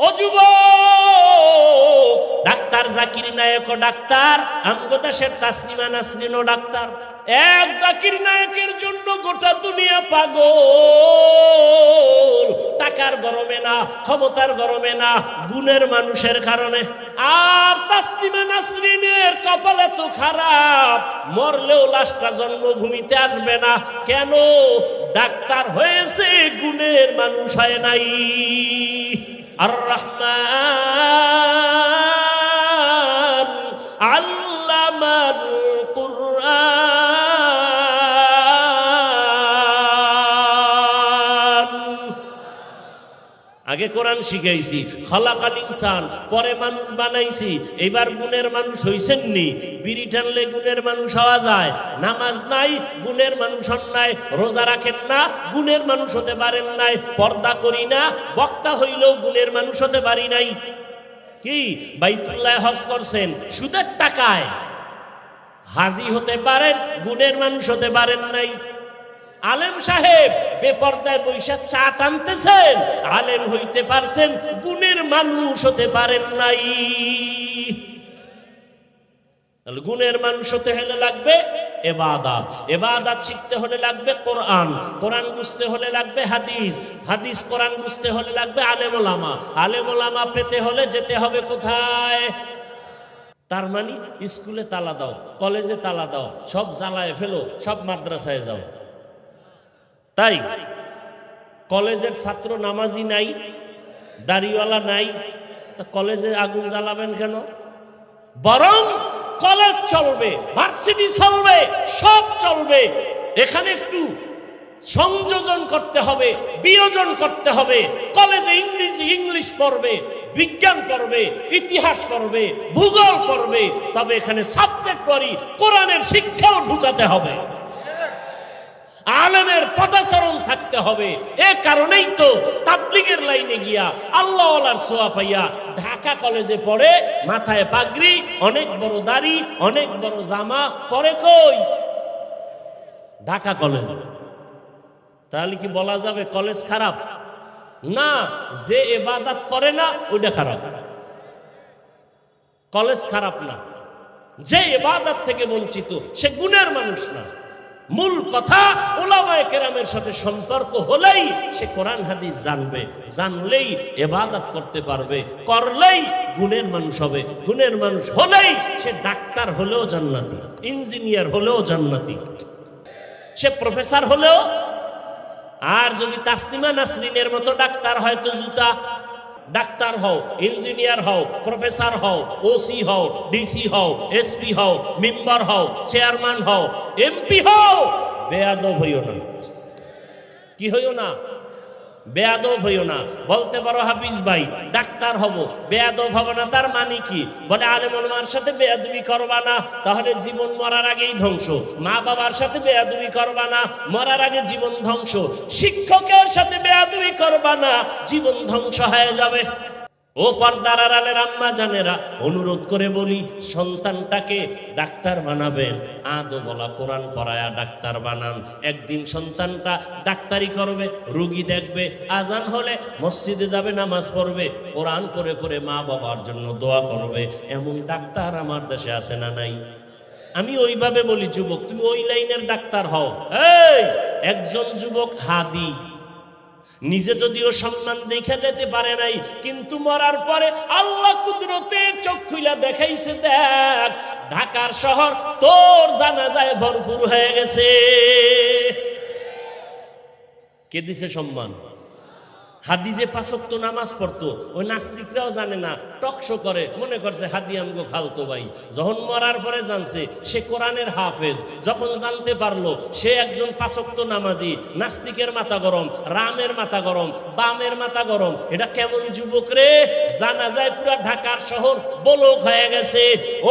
ও যুবক, doctor Zakir নায়েকও doctor, আমগো দেশের তাসলিমা নাসরিনও ডাক্তার। এক জাকির নায়েকের জন্য গোটা দুনিয়া পাগল, টাকার গরমে না, ক্ষমতার গরমে না, গুণের মানুষের কারণে। আর তাসলিমা নাসরিনের কপাল এত খারাপ, মরলেও লাশটা জন্মভূমিতে আসবে না। কেন? ডাক্তার হয়েছে, গুণের মানুষ হয় নাই। আর রহমান আল্লামাল কুরআন। আগে কোরআন শিখাইছি, খালাকাল ইনসান, পরে মানুষ বানাইছি। এবার গুণের মানুষ হইছেন নি? বিড়ি টানলে গুণের মানুষ হওয়া যায়? নামাজ নাই, গুণের মানুষ হন নাই। রোজা রাখেন না, গুণের মানুষ হতে পারেন নাই। পর্দা করি না, বক্তা হইলেও গুণের মানুষ হতে পারি নাই। কি বাইতুল্লাহ হজ করছেন সুদের টাকায়, হাজি হতে পারেন, গুণের মানুষ হতে পারেন নাই। আলেম সাহেব বেপর্দায় বৈশা চা টানতেছেন, আলেম হইতে পারছেন, গুণের মানুষ হতে পারেন নাই। গুণের মানুষ হতে হলে লাগবে ইবাদত, ইবাদত শিখতে হলে লাগবে কোরআন, কোরআন বুঝতে হলে লাগবে হাদিস, হাদিস কোরআন বুঝতে হলে লাগবে আলেম ওলামা, আলেম ওলামা পেতে হলে যেতে হবে কোথায়? তার মানে স্কুলে তালা দাও, কলেজে তালা দাও, সব জ্বালায় ফেলো, সব মাদ্রাসায় যাও। তাই কলেজের ছাত্র নামাজি নাই, দাড়িওয়ালা নাই, তা কলেজে আগুন জ্বালাবেন কেন? বরং কলেজ চলবে, ভার্সিটি চলবে, সব চলবে। এখানে একটু সংযোজন করতে হবে, বিয়োজন করতে হবে। কলেজে ইংলিশ পড়বে, বিজ্ঞান পড়বে, ইতিহাস পড়বে, ভূগোল পড়বে, তবে এখানে সাবজেক্ট পড়ি কোরআনের শিক্ষাও ঢুকাতে হবে। আলেমের পদাচরণ থাকতে হবে। এ কারণেই তো তাবলীগের লাইনে গিয়া আল্লাহওয়ালার সোয়া পাইয়া ঢাকা কলেজে পড়ে, মাথায় পাগড়ি, অনেক বড় দাড়ি, অনেক বড় জামা পরে। কই? ঢাকা কলেজ। তাহলে কি বলা যাবে কলেজ খারাপ? না, যে ইবাদত করে না ওইটা খারাপ। কলেজ খারাপ না, যে ইবাদত থেকে বঞ্চিত সে গুণের মানুষ না। মূল কথা, উলামায়ে কেরামের সাথে সম্পর্ক হলেই সে কোরআন হাদিস জানবে, জানলেই ইবাদত করতে পারবে, করলেই গুণের মানুষ হবে। গুণের মানুষ হলেই সে ডাক্তার হলেও জান্নাতি, ইঞ্জিনিয়ার হলেও জান্নাতি, সে প্রফেসর হলেও। আর যদি তাসলিমা নাসরিনের মতো ডাক্তার হয় তো জুতা। ডাক্তার হও, ইঞ্জিনিয়ার হও, প্রফেসর হও, ওসি হও, ডিসি হও, এসপি হও, মেম্বার হও, চেয়ারম্যান হও, এমপি হও, বেয়াদব হইও না। কি হইও না? বেয়াদব হইও না। বলতে পারো হাফিজ ভাই ডাক্তার হব, বেয়াদব হব না, তার মানে কি? বলে আলেম ওলামার সাথে বেয়াদবি করবা না, তাহলে জীবন মরার আগেই ধ্বংস। মা বাবার সাথে বেয়াদবি করবা না, মরার আগে জীবন ধ্বংস। শিক্ষকের সাথে বেয়াদবি করবা না, জীবন ধ্বংস হয়ে যাবে। ও পর্দার আড়ালের আম্মা জানেরা, অনুরোধ করে বলি, সন্তানটাকে ডাক্তার বানাবেন, আদো বলা কোরআন পড়ায়া ডাক্তার বানান। একদিন সন্তানটা ডাক্তারি করবে, রোগী দেখবে, আজান হলে মসজিদে যাবে, নামাজ পড়বে, কোরআন পড়ে পড়ে মা বাবার জন্য দোয়া করবে। এমন ডাক্তার আমার দেশে আছে না নাই? আমি ওইভাবে বলি, যুবক তুমি ওই লাইনের ডাক্তার হও। এই একজন যুবক হাদি, নিজে যদিও সম্মান দেখে যেতে পারে নাই, কিন্তু মরার পরে আল্লাহ কুদরতের চোখ খুইলা দেখাইছে, দেখ ঢাকার শহর তোর জানাজায় ভরপুর হয়ে গেছে। কে দিছে সম্মান? হাদি যে 5 ওয়াক্ত নামাজ পড়তো, ওই নাস্তিকরাও জানে না, টকশো করে, মনে করছে হাদি আমগো খালতো ভাই। যখন মরার পরে জানছে সে কোরআনের হাফেজ, যখন জানতে পারলো সে একজন 5 ওয়াক্ত নামাজি, নাস্তিকের মাথা গরম, রামের মাথা গরম, বামের মাথা গরম। এটা কেমন যুবক রে? জানা যায় পুরা ঢাকার শহর বলক হয়ে গেছে।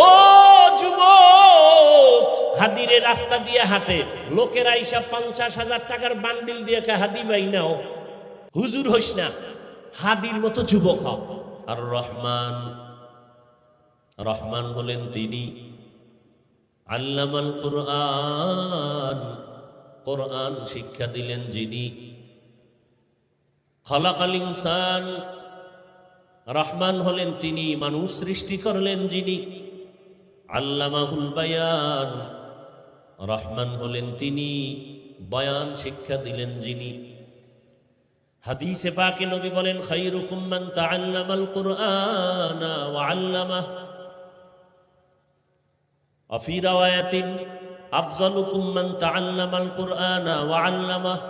ও যুবক, হাদিরে রাস্তা দিয়ে হাঁটে, লোকেরা আইসা 50,000 টাকার বান্ডিল দিয়ে হাদি ভাই নাও, হুজুর হইস না, হাদির মতো যুবক হও। আর রহমান, রহমান হলেন তিনি আল্লামাল কুরআন, কোরআন শিক্ষা দিলেন যিনি। খালাকাল ইনসান, রহমান হলেন তিনি, মানুষ সৃষ্টি করলেন যিনি। আল্লামাহুল বায়ান, রহমান হলেন তিনি, বয়ান শিক্ষা দিলেন যিনি। হাদিসে পাকে নবী বলেন, খায়রুকুম মান তাআল্লামাল কুরআনা ওয়া আল্লামাহ। ফি রাওয়ায়াতিন আফযালুকুম মান তাআল্লামাল কুরআনা ওয়া আল্লামাহ।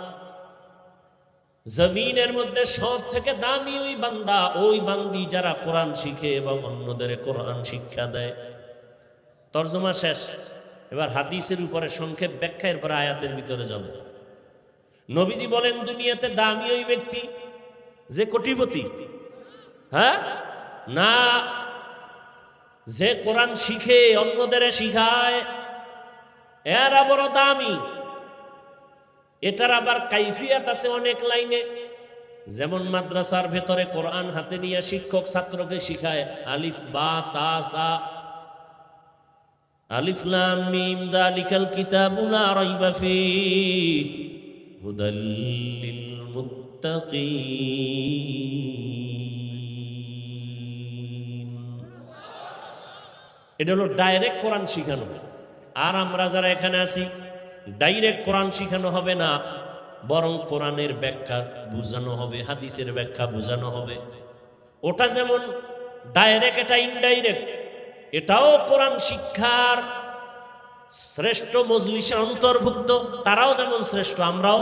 জমিনের মধ্যে সব থেকে দামি ওই বান্দা, ওই বান্দি যারা কোরআন শিখে এবং অন্যদের কোরআন শিক্ষা দেয়। তরজমা শেষ। এবার হাদিসের উপরে সংক্ষেপ ব্যাখ্যা, এরপর আয়াতের ভিতরে যাব। নবীজি বলেন, দুনিয়াতে দামি ওই ব্যক্তি যে কোটিপতি, হ্যাঁ না, যে কোরআন শিখে অন্যদের শিখায়, এরা বড় দামি। এটার আবার কাইফিয়াত আছে অনেক লাইনে। যেমন মাদ্রাসার ভেতরে কোরআন হাতে নিয়ে শিক্ষক ছাত্রকে শিখায়, আলিফ বা তা সা, আলিফ লাম মিম যালিকাল কিতাবু লা রাইবা ফীহি হুদাল লিল মুত্তাকিন। এটা হলো ডাইরেক্ট কোরআন শিখানো। আর আমরা যারা এখানে আছি, ডাইরেক্ট কোরআন শিখানো হবে না, বরং কোরআনের ব্যাখ্যা বোঝানো হবে, হাদিসের ব্যাখ্যা বোঝানো হবে। ওটা যেমন ডাইরেক্ট, এটা ইনডাইরেক্ট। এটাও কোরআন শিক্ষার শ্রেষ্ঠ মজলিসের অন্তর্ভুক্ত। তারাও যেমন শ্রেষ্ঠ, আমরাও।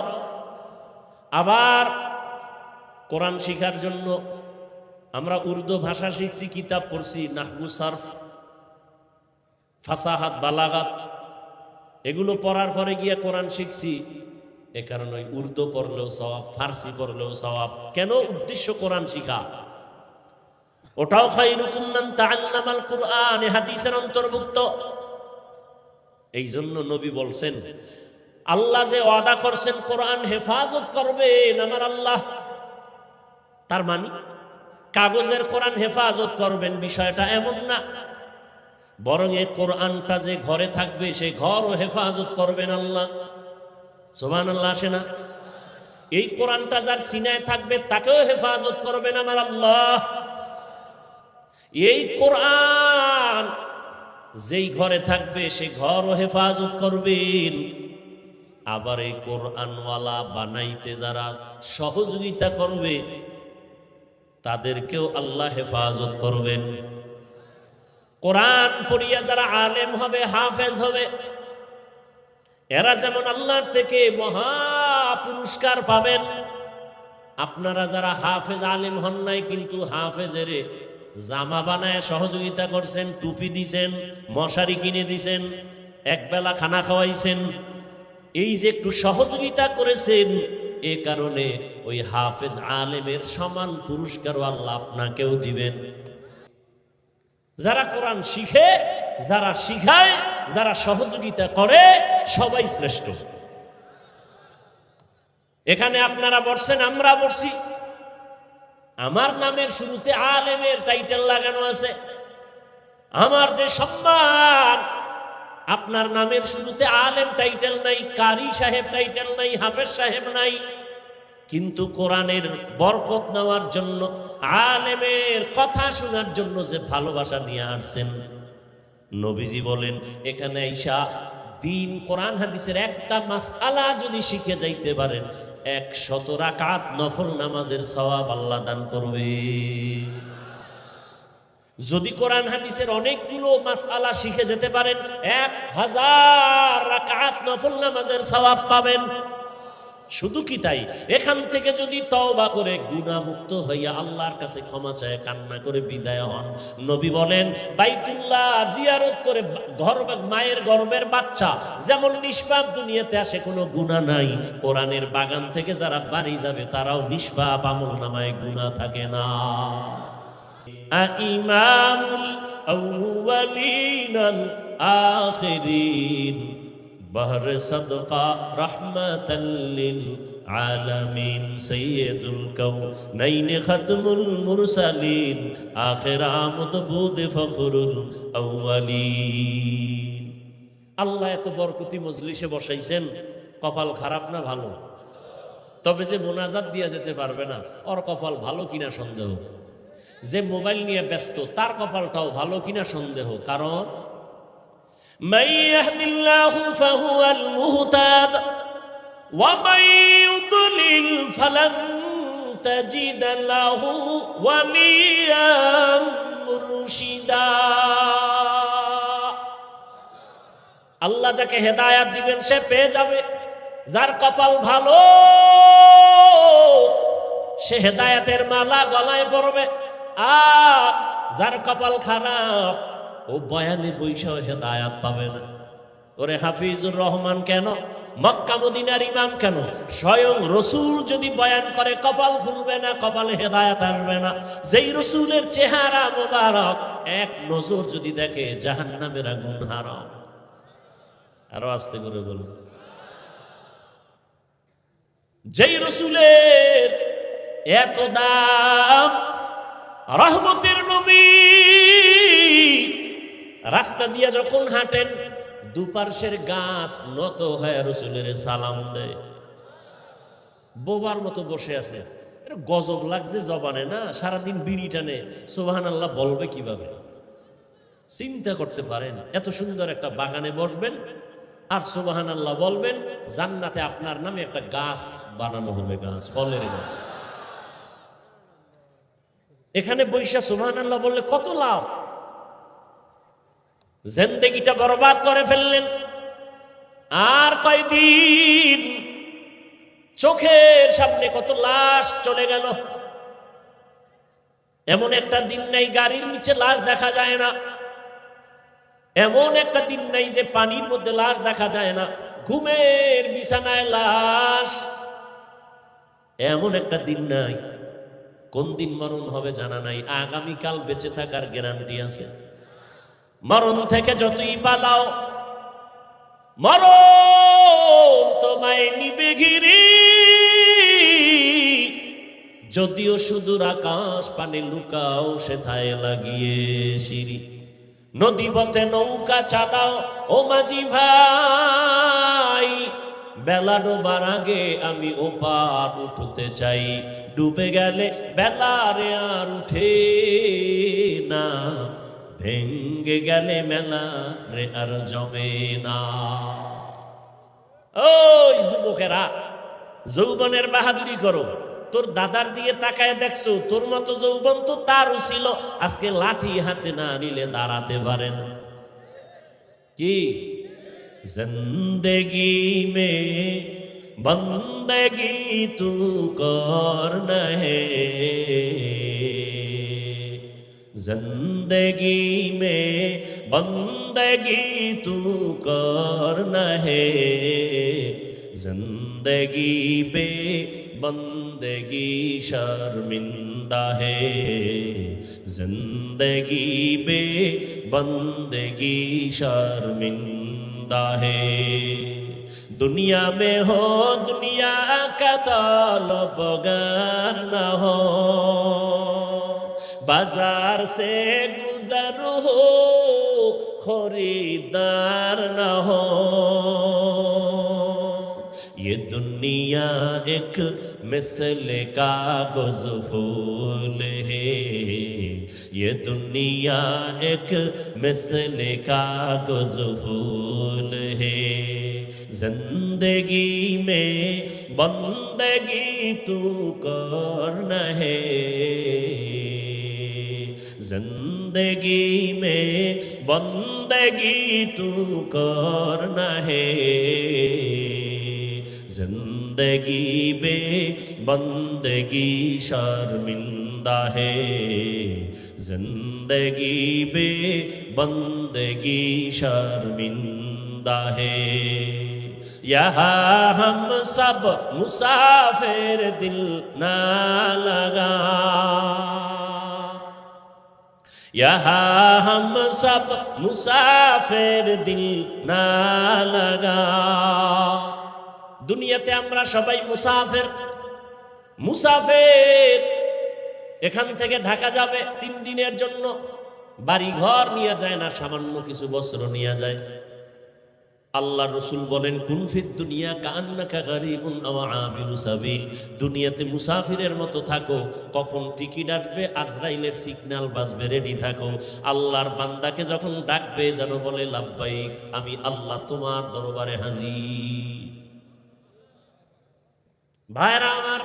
আবার কোরআন শিখার জন্য আমরা উর্দু ভাষা শিখছি, কিতাব পড়ছি, নাহবু, সারফ, ফাসাহাত, বালাগাত, এগুলো পড়ার পরে গিয়ে কোরআন শিখছি। এ কারণে উর্দু পড়লেও সওয়াব, ফার্সি পড়লেও সওয়াব। কেন? উদ্দেশ্য কোরআন শিখা। ওটাও খায়রুকুম মান তাআল্লামাল কুরআন, হাদিসের অন্তর্ভুক্ত। এই জন্য নবী বলছেন, আল্লাহ যে ওয়াদা করছেন কোরআন হেফাজত করবেন আমার আল্লাহ, তার মানে কাগজের কোরআন হেফাজত করবেন বিষয়টা এমন না, বরং এই কোরআনটা যে ঘরে থাকবে সেই ঘরও হেফাজত করবেন আল্লাহ। সুবহানাল্লাহ আসে না? এই কোরআনটা যার সিনায় থাকবে তাকেও হেফাজত করবেন আমার আল্লাহ। এই কোরআন যেই ঘরে থাকবে সে ঘরও হেফাজত করবেন। আবার এই কোরআনওয়ালা বানাইতে যারা সহযোগিতা করবে তাদেরকেও আল্লাহ হেফাজত করবেন। কোরআন পড়িয়া যারা আলেম হবে, হাফেজ হবে, এরা যেমন আল্লাহর থেকে মহা পুরস্কার পাবেন। আপনারা যারা হাফেজ আলেম হন নাই, কিন্তু হাফেজের জামা বানায় সহযোগিতা করছেন, টুপি দিছেন, মশারি কিনে দিছেন, একবেলা খানা খাওয়াইছেন, এই যে একটু সহযোগিতা করেছেন, এ কারণে ওই হাফেজ আলেমের সমান পুরস্কারও আল্লাহ আপনাকেও দিবেন। যারা কোরআন শিখে, যারা শিখায়, যারা সহযোগিতা করে, সবাই শ্রেষ্ঠ। এখানে আপনারা বলছেন, আমরা বলছি, আমার নামের শুরুতে আলেমের টাইটেল লাগানো আছে। আমার যে সম্মান, আপনার নামের শুরুতে আলেম টাইটেল নাই, কারি সাহেব টাইটেল নাই, হাফেজ সাহেব নাই, কিন্তু কোরআনের বরকত নেওয়ার জন্য, আলেমের কথা শোনার জন্য যে ভালোবাসা নিয়ে আসছেন, নবীজি বলেন, এখানে আইসা দিন কোরআন হাদিসের একটা মাসআলা যদি শিখে যাইতে পারেন, 100 রাকাত নফল নামাজের সওয়াব আল্লাহ দান করবে। যদি কোরআন হাদিসের অনেকগুলো মাসআলা শিখে যেতে পারেন, 1000 রাকাত নফল নামাজের সওয়াব পাবেন। শুধু কি তাই, এখান থেকে যদি তওবা করে গুনাহমুক্ত হইয়া আল্লাহর কাছে ক্ষমা চায়, কান্না করে বিদায় হন, নবী বলেন, বাইতুল্লাহ জিয়ারত করে মায়ের গর্ভের বাচ্চা যেমন নিষ্পাপ দুনিয়াতে আসে, কোনো গুনাহ নাই, কোরআনের বাগান থেকে যারা বাড়ি যাবে তারাও নিষ্পাপ, আমলনামায় গুনাহ থাকে না। ইমামুল আউয়ালিন আল আখিরিন বহর সদকা রহমাতাল লিল আলামিন সাইয়্যিদুল কাউনাইন খাতমুল মুরসালিন আখির আমদ বুদ ফখরুল আউয়ালিন। আল্লাহ এত বরকতি মজলিসে বসাইছেন, কপাল খারাপ না ভালো? তবে যে মোনাজাত দিয়া যেতে পারবে না, ওর কপাল ভালো কিনা সন্দেহ। যে মোবাইল নিয়ে ব্যস্ত তার কপালটাও ভালো কিনা সন্দেহ। কারণ মান ইয়াহদিল্লাহু ফাহুয়াল মুহতাদ ওয়া মান ইউদ্লিল ফালান তাজিদ লাহু ওয়ালিয়াম মুরশিদা। আল্লাহ যাকে হেদায়াত দিবেন সে পেয়ে যাবে, যার কপাল ভালো সে হেদায়াতের মালা গলায় পড়বে, আর যার কপাল খারাপ ও বয়ানে বৈশাও হেদায়াত পাবে না। ওরে হাফিজুর রহমান কেন, মক্কা মদিনার ইমাম কেন, স্বয়ং রসুল যদি বয়ান করে কপাল খুলবে না, কপালে হেদায়াত আসবে না। যেই রসুলের চেহারা মোবারক এক নজর যদি দেখে জাহান্নামের আগুন হারাম। আরো আস্তে করে বলুন। যেই রসুলের এত দাম, রহমতের নবী রাস্তা দিয়ে যখন হাঁটেন দুপার্শ্বের গাছ নত হয়ে রসুলের সালাম দেয়। বোবার মতো বসে আছে, গজব লাগছে জবানে না, সারাদিন বিড়ি টানে, সুবহানাল্লাহ বলবে কিভাবে চিন্তা করতে পারেন? এত সুন্দর একটা বাগানে বসবেন আর সুবহানাল্লাহ বলবেন, জান্নাতে আপনার নামে একটা গাছ বানানো হবে, গাছ, ফলের গাছ। এখানে বৈশা সুবহানাল্লাহ বললে কত লাভ। জিন্দেগিটা বরবাদ করে ফেললেন। আর কয়দিন চোখের সামনে কত লাশ চলে গেল। এমন একটা দিন নাই গাড়ির নিচে লাশ দেখা যায় না, এমন একটা দিন নাই যে পানির মধ্যে লাশ দেখা যায় না, ঘুমের বিছানায় লাশ। এমন একটা দিন নাই। কোন দিন মরণ হবে জানা নাই, আগামীকাল বেঁচে থাকার গ্যারান্টি আছে। মরণ থেকে যতই পালাও মরণ তোমায় নিবে ঘিরি। যদিও সুদূর আকাশ পানে লুকাও সেথায় লাগিয়ে সিঁড়ি। নদী পথে নৌকা চালাও ও মাঝি ভাই, বেলা ডোবার আগে আমি ওপার উঠতে চাই। ডুবে গেলে বেলারে আর উঠে না, ভেঙ্গে গেলে মেলা রে আর জমে না। ওই যুবকেরা, যৌবনের বাহাদুরি করো। তোর দাদার দিয়ে তাকায় দেখছো, তোর মতো যৌবন তো তারও ছিল, আজকে লাঠি হাতে না নিলে দাঁড়াতে পারে না। কি জিন্দেগি মে বন্দেগি তু করনা হে, जिंदगी में बंदगी तू करना है। जिंदगी बे बंदगी शर्मिंदा है, जिंदगी बे बंदगी शर्मिंदा है। दुनिया में हो दुनिया का तलबगार न हो, बाजार से गुजर हो खरीदार न हो। ये दुनिया एक मिसल कागज फूल है, ये दुनिया एक मिसल कागज फूल है। जिंदगी में बंदगी तू करना है, जिंदगी में बंदगी तू करना है। जिंदगी बे बंदगी शर्मिंदा है, जिंदगी बे बंदगी शर्मिंदा है। यहाँ हम सब मुसाफिर दिल ना लगा, यहाँ हम सब मुसाफिर दिल ना लगा। দুনিয়াতে আমরা সবাই মুসাফির। মুসাফির এখান থেকে ঢাকা যাবে 3 দিনের জন্য, বাড়ি ঘর নিয়ে যায় না, সামান্য কিছু বস্ত্র নিয়ে যায়। আল্লাহ রসুল বলেন কুন ফিদ দুনিয়া কান্নাকা গারিবুন আও আবিরু সাবিল, দুনিয়াতে মুসাফিরের মতো থাকো, কখন টিকিট আসবে আজরাইলের সিগন্যাল বাজবে, রেডি থাকো। আল্লাহর বান্দাকে যখন ডাকবে যেন বলে লাব্বাইক, আমি আল্লাহ তোমার দরবারে হাজির। ভাইরা আমার,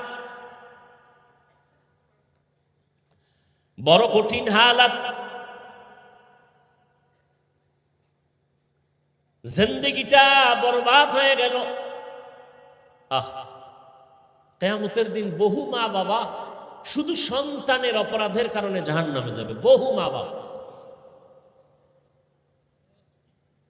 বড় কঠিন হালাত, জিন্দেগিটা বরবাদ হয়ে গেল। কিয়ামতের দিন বহু মা বাবা শুধু সন্তানের অপরাধের কারণে জাহান্নামে যাবে, বহু মা বাবা।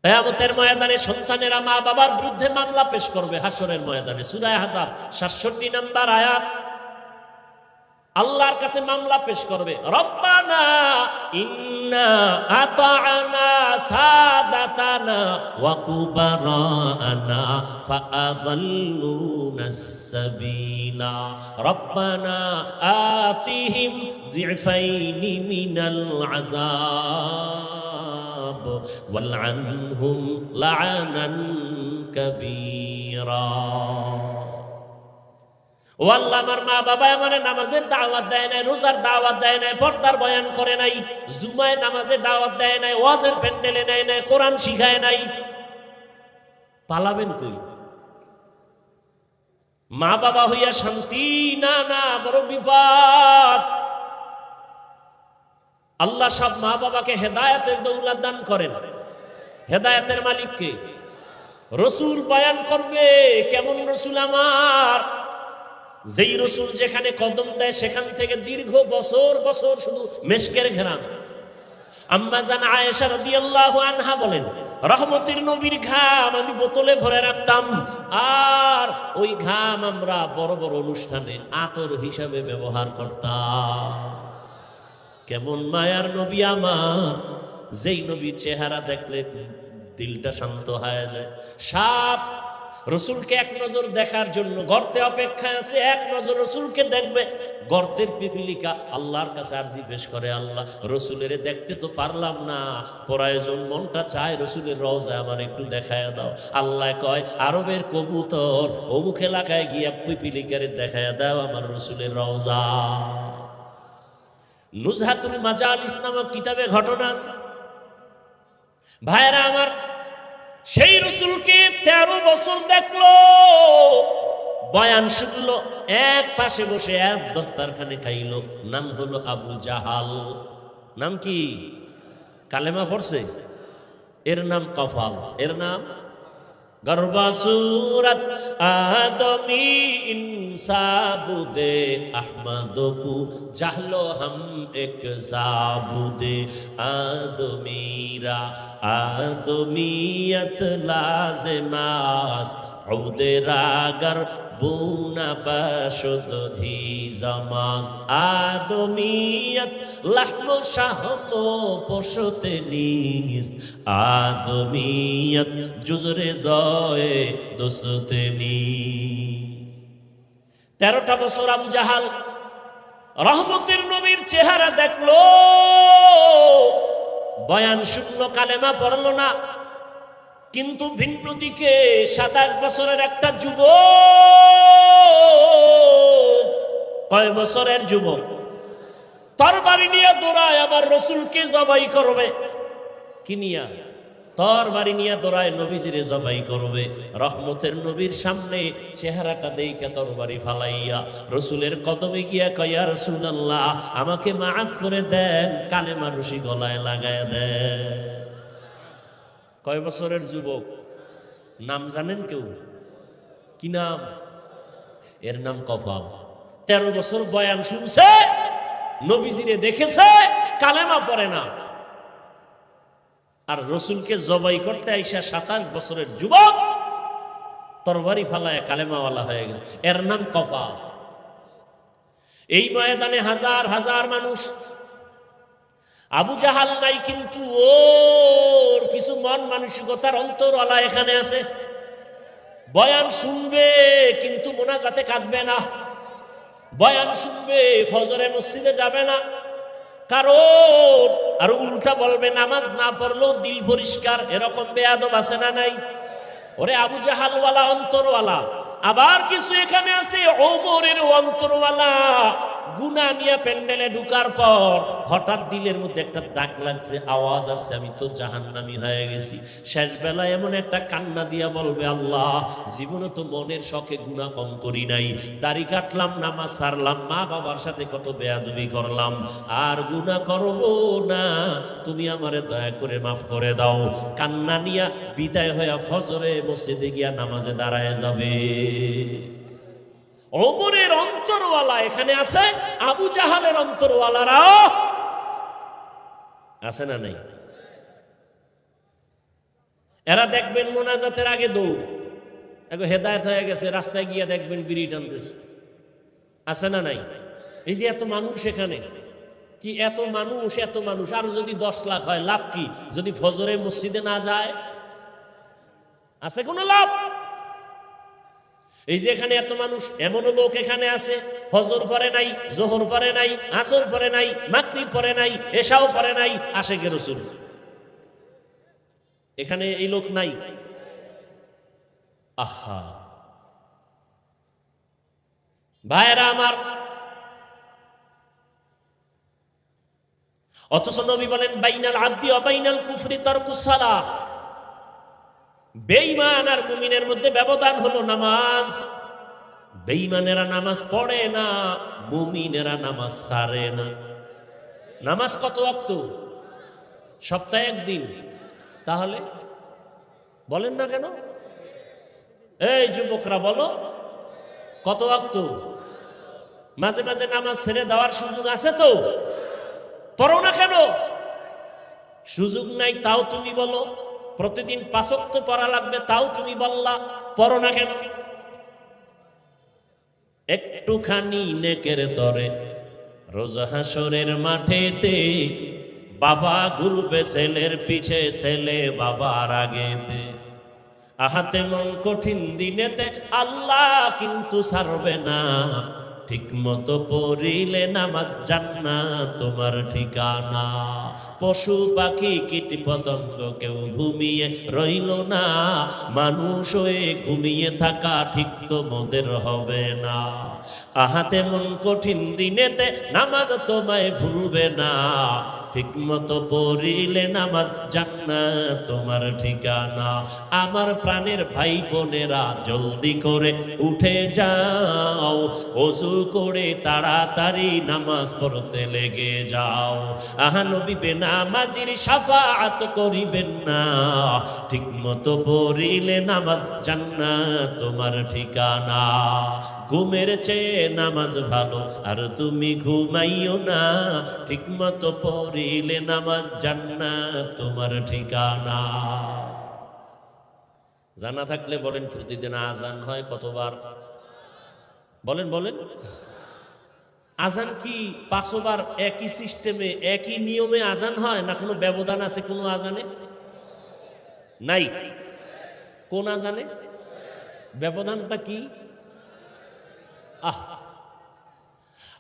কিয়ামতের ময়দানে সন্তানেরা মা বাবার বিরুদ্ধে মামলা পেশ করবে হাসরের ময়দানে। সূরা আহজাব 67 নম্বর আয়াত, আল্লাহর কাছে মামলা পেশ করবে, রব্বানা ইন্না আতা'না সাদাতানা ওয়া কুবারানা ফাআদাল্লুনাস সাবিলা রব্বানা আতিহিম যিফাইনি মিনাল আযাব ওয়ালআনহুম লা'নান কাবীরা। ও আল্লাহ, আমার মা বাবা আমার নামাজের দাওয়াত দেয় নাই, রোজার দাওয়াত দেয় নাই, পর্দার বয়ান করে নাই, জুমায় নামাজের দাওয়াত দেয় নাই, ওয়াজের প্যান্ডেলে নেয় নাই, কোরআন শিখায় নাই, পালাবেন কই? মা বাবা হইয়া শান্তি না, না, বড় বিপদ। আল্লাহ সব মা বাবাকে হেদায়েতের দৌলত দান করেন। হেদায়েতের মালিক কে? রসুল বয়ান করবে কেমন রসুল আমার, যেই রসুল যেখানে কদম দেয় সেখান থেকে দীর্ঘ বছর বছর শুধু মেশকের ঘেরান। আম্মা জান আয়েশা রাদিয়াল্লাহু আনহা বলেন, রহমতের নবীর ঘাম আমি বোতলে ভরে রাখতাম, আর ওই ঘাম আমরা বড় বড় অনুষ্ঠানে আতর হিসাবে ব্যবহার করতাম। কেমন মায়ার নবী আমার, যেই নবীর চেহারা দেখলে দিলটা শান্ত হয়ে যায়। সাপ রসুলকে এক নজর দেখার জন্য গর্তে অপেক্ষায় আছে, এক নজর রসুলকে দেখবে। গর্তের পিপিলিকা আল্লাহর কাছে আরজি পেশ করে, আল্লাহ রসুলের দেখতে তো পারলাম না, প্রয়োজন মনটা চায় রসুলের রওজা আমার একটু দেখায় দাও। আল্লাহ কয়, আরবের কবুতর অমুক এলাকায় গিয়া পিপিলিকারে দেখায় দাও আমার রসুলের রওজা। নুজহাতুল মাজালিস নামক কিতাবে ঘটনা আছে। ভাইরা আমার, সেই রসুলকে 13 বছর দেখলো, বয়ান শুনলো, এক পাশে বসে এক দস্তারখানে খাইলো। নাম হলো আবু জাহাল। নাম কি? কালেমা পড়ছে। এর নাম কফাল, এর নাম গর্বাসুরত আদমি ইনসাবুদে আহমদপু জাহলো হাম এক সাবুদে আদমিরা আদমিয়ত লাজমাস উদেরাগর বুনা বাশুদ হি জামাজ আদমিয়ত লাহম শাহম পশতে নিস আদমিয়ত জুজরে জয়ে দোসতে নিস। 13টা বছর আবু জাহাল রহমতের নবীর চেহারা দেখলো, বয়ান শুনলো, কালেমা পড়লো না। কিন্তু ভিন্ন দিকে 27 বছরের একটা যুবক, কয় বছরের যুবক, তরবারি নিয়ে দৌড়ায় আবার রসুলকে জবাই করবে। কি নিয়া? তরবারি নিয়ে দৌড়ায় নবীজিরে জবাই করবে। রহমতের নবীর সামনে চেহারাটা দেখে তরবারি ফালাইয়া রসুলের কদমে গিয়া কয়, ইয়া রাসূলুল্লাহ, আমাকে মাফ করে দেন, কালেমা রশি গলায় লাগায় দেন। কয় বছরের যুবক? নাম জানেন কেউ? কি নাম? এর নাম কফাল। 13 বছর বয়ান শুনছে, নবীজিরে দেখেছে, কালেমা পড়ে না। আর রসুলকে জবাই করতে আইসা 27 বছরের যুবক তরবারি ফালায় কালেমাওয়ালা হয়ে গেছে। এর নাম কফাল। এই ময়দানে হাজার হাজার মানুষ। আবু জাহাল নাই, কিন্তু ওর কিছু মন মানসিকতার অন্তরওয়ালা এখানে আছে। বয়ান শুনবে কিন্তু মোনাজাতে কাঁদবে না, বয়ান শুনবে ফজরে মসজিদে যাবে না, কারণ আর উল্টা বলবে নামাজ না পড়লেও দিল পরিষ্কার। এরকম বেয়াদব আছে না নাই? ওরে আবু জাহালওয়ালা অন্তরওয়ালা, আবার কিছু এখানে আছে ওমরের অন্তরওয়ালা। গুনাহ নিয়ে প্যান্ডেলে ঢুকার পর হঠাৎ দিলের মধ্যে একটা দাগ লাগছে, আওয়াজ আসছে, আমি তো জাহান্নামী হয়ে গেছি। শেষ বেলায় এমন একটা কান্না দিয়া বলবে, আল্লাহ জীবনে তো মনের শখে গুনাহ কম করি নাই, দাড়ি কাটলাম, নামাজ ছাড়লাম, মা বাবার সাথে কত বেয়াদবি করলাম, আর গুনাহ করব না, তুমি আমারে দয়া করে মাফ করে দাও। কান্না নিয়া বিদায় হইয়া ফজরে মসজিদে গিয়া নামাজে দাঁড়ায় যাবে। ওমরের অন্তরওয়ালা এখানে আছে, আবু জাহালের অন্তরওয়ালারাও আছে না নাই? এরা দেখবেন মোনাজাতের আগে দৌড়, এখন হেদায়েত হয়ে গেছে, রাস্তায় গিয়ে দেখবেন বিড়ি টানতেছে, আছে না নাই? এই যে এত মানুষ এখানে, কি এত মানুষ, এত মানুষ, আর যদি 10 লাখ হয় লাভ কি যদি ফজরে মসজিদে না যায়? আছে কোনো লাভ? এই যে এখানে এত মানুষ, এমনও লোক এখানে আছে ফজর পড়ে নাই, জোহর পড়ে নাই, আসর পড়ে নাই, মাগরিব পড়ে নাই, এশাও পড়ে নাই, আশিকে রাসূল। এখানে এই লোক নাই? আহা ভাইরা আমার, অথচ নবী বলেন বাইনাল আবদি ওয়া বাইনাল কুফরি তারকুস সালাহ। বেঈমান আর মুমিনের মধ্যে ব্যবধান হলো নামাজ। বেঈমানেরা নামাজ পড়ে না, মুমিনেরা নামাজ ছাড়ে না। নামাজ কত ওয়াক্ত? সপ্তাহে একদিন। তাহলে বলেন না কেন? এই যুবকরা বলো, কত ওয়াক্ত? মাঝে মাঝে নামাজ ছেড়ে দেওয়ার সুযোগ আছে তো? পড়ো না কেন? সুযোগ নাই তাও তুমি বলো। প্রতিদিন 5 ওয়াক্ত পড়া লাগবে তাও তুমি বললা, পড়ো না কেন? একটুখানি নেকের তরে রোজ হাসরের মাঠেতে বাবা ঘুরবে ছেলের পিছে, ছেলে বাবার আগেতে। আহাতে মন কঠিন দিনেতে আল্লাহ কিন্তু ছাড়বে না, ঠিক মতো পড়িলে নামাজ জান্নাত তোমার ঠিকানা। পশু পাখি কীট পতঙ্গ কেউ ঘুমিয়ে রইল না, মানুষ হয়ে ঘুমিয়ে থাকা ঠিক তো মোদের হবে না। আহাতে মন কঠিন দিনেতে নামাজ তোমায় ভুলবে না, ঠিক মতো পড়িলে নামাজ জান্নাত তোমার ঠিকানা। আমার প্রাণের ভাই বোনেরা জলদি করে উঠে যাও, ওযু করে তাড়াতাড়ি নামাজ পড়তে লেগে যাও। আহা নবী বেনামাজির শাফাআত করিবেন না, ঠিক মতো পড়িলে নামাজ জান্নাত তোমার ঠিকানা। ঘুমের চেয়ে নামাজ ভালো আর তুমি ঘুমাইও না, ঠিক মতো পড়িলে নামাজ জান্নাত তোমার ঠিকানা। জানা থাকলে বলেন, প্রতিদিন আজান হয় কতবার? বলেন বলেন। আজান কি 5 বার একই সিস্টেমে একই নিয়মে আজান হয়, না কোনো ব্যবধান আছে কোনো আজানে? নাই। কোন আজানে ব্যবধানটা কি?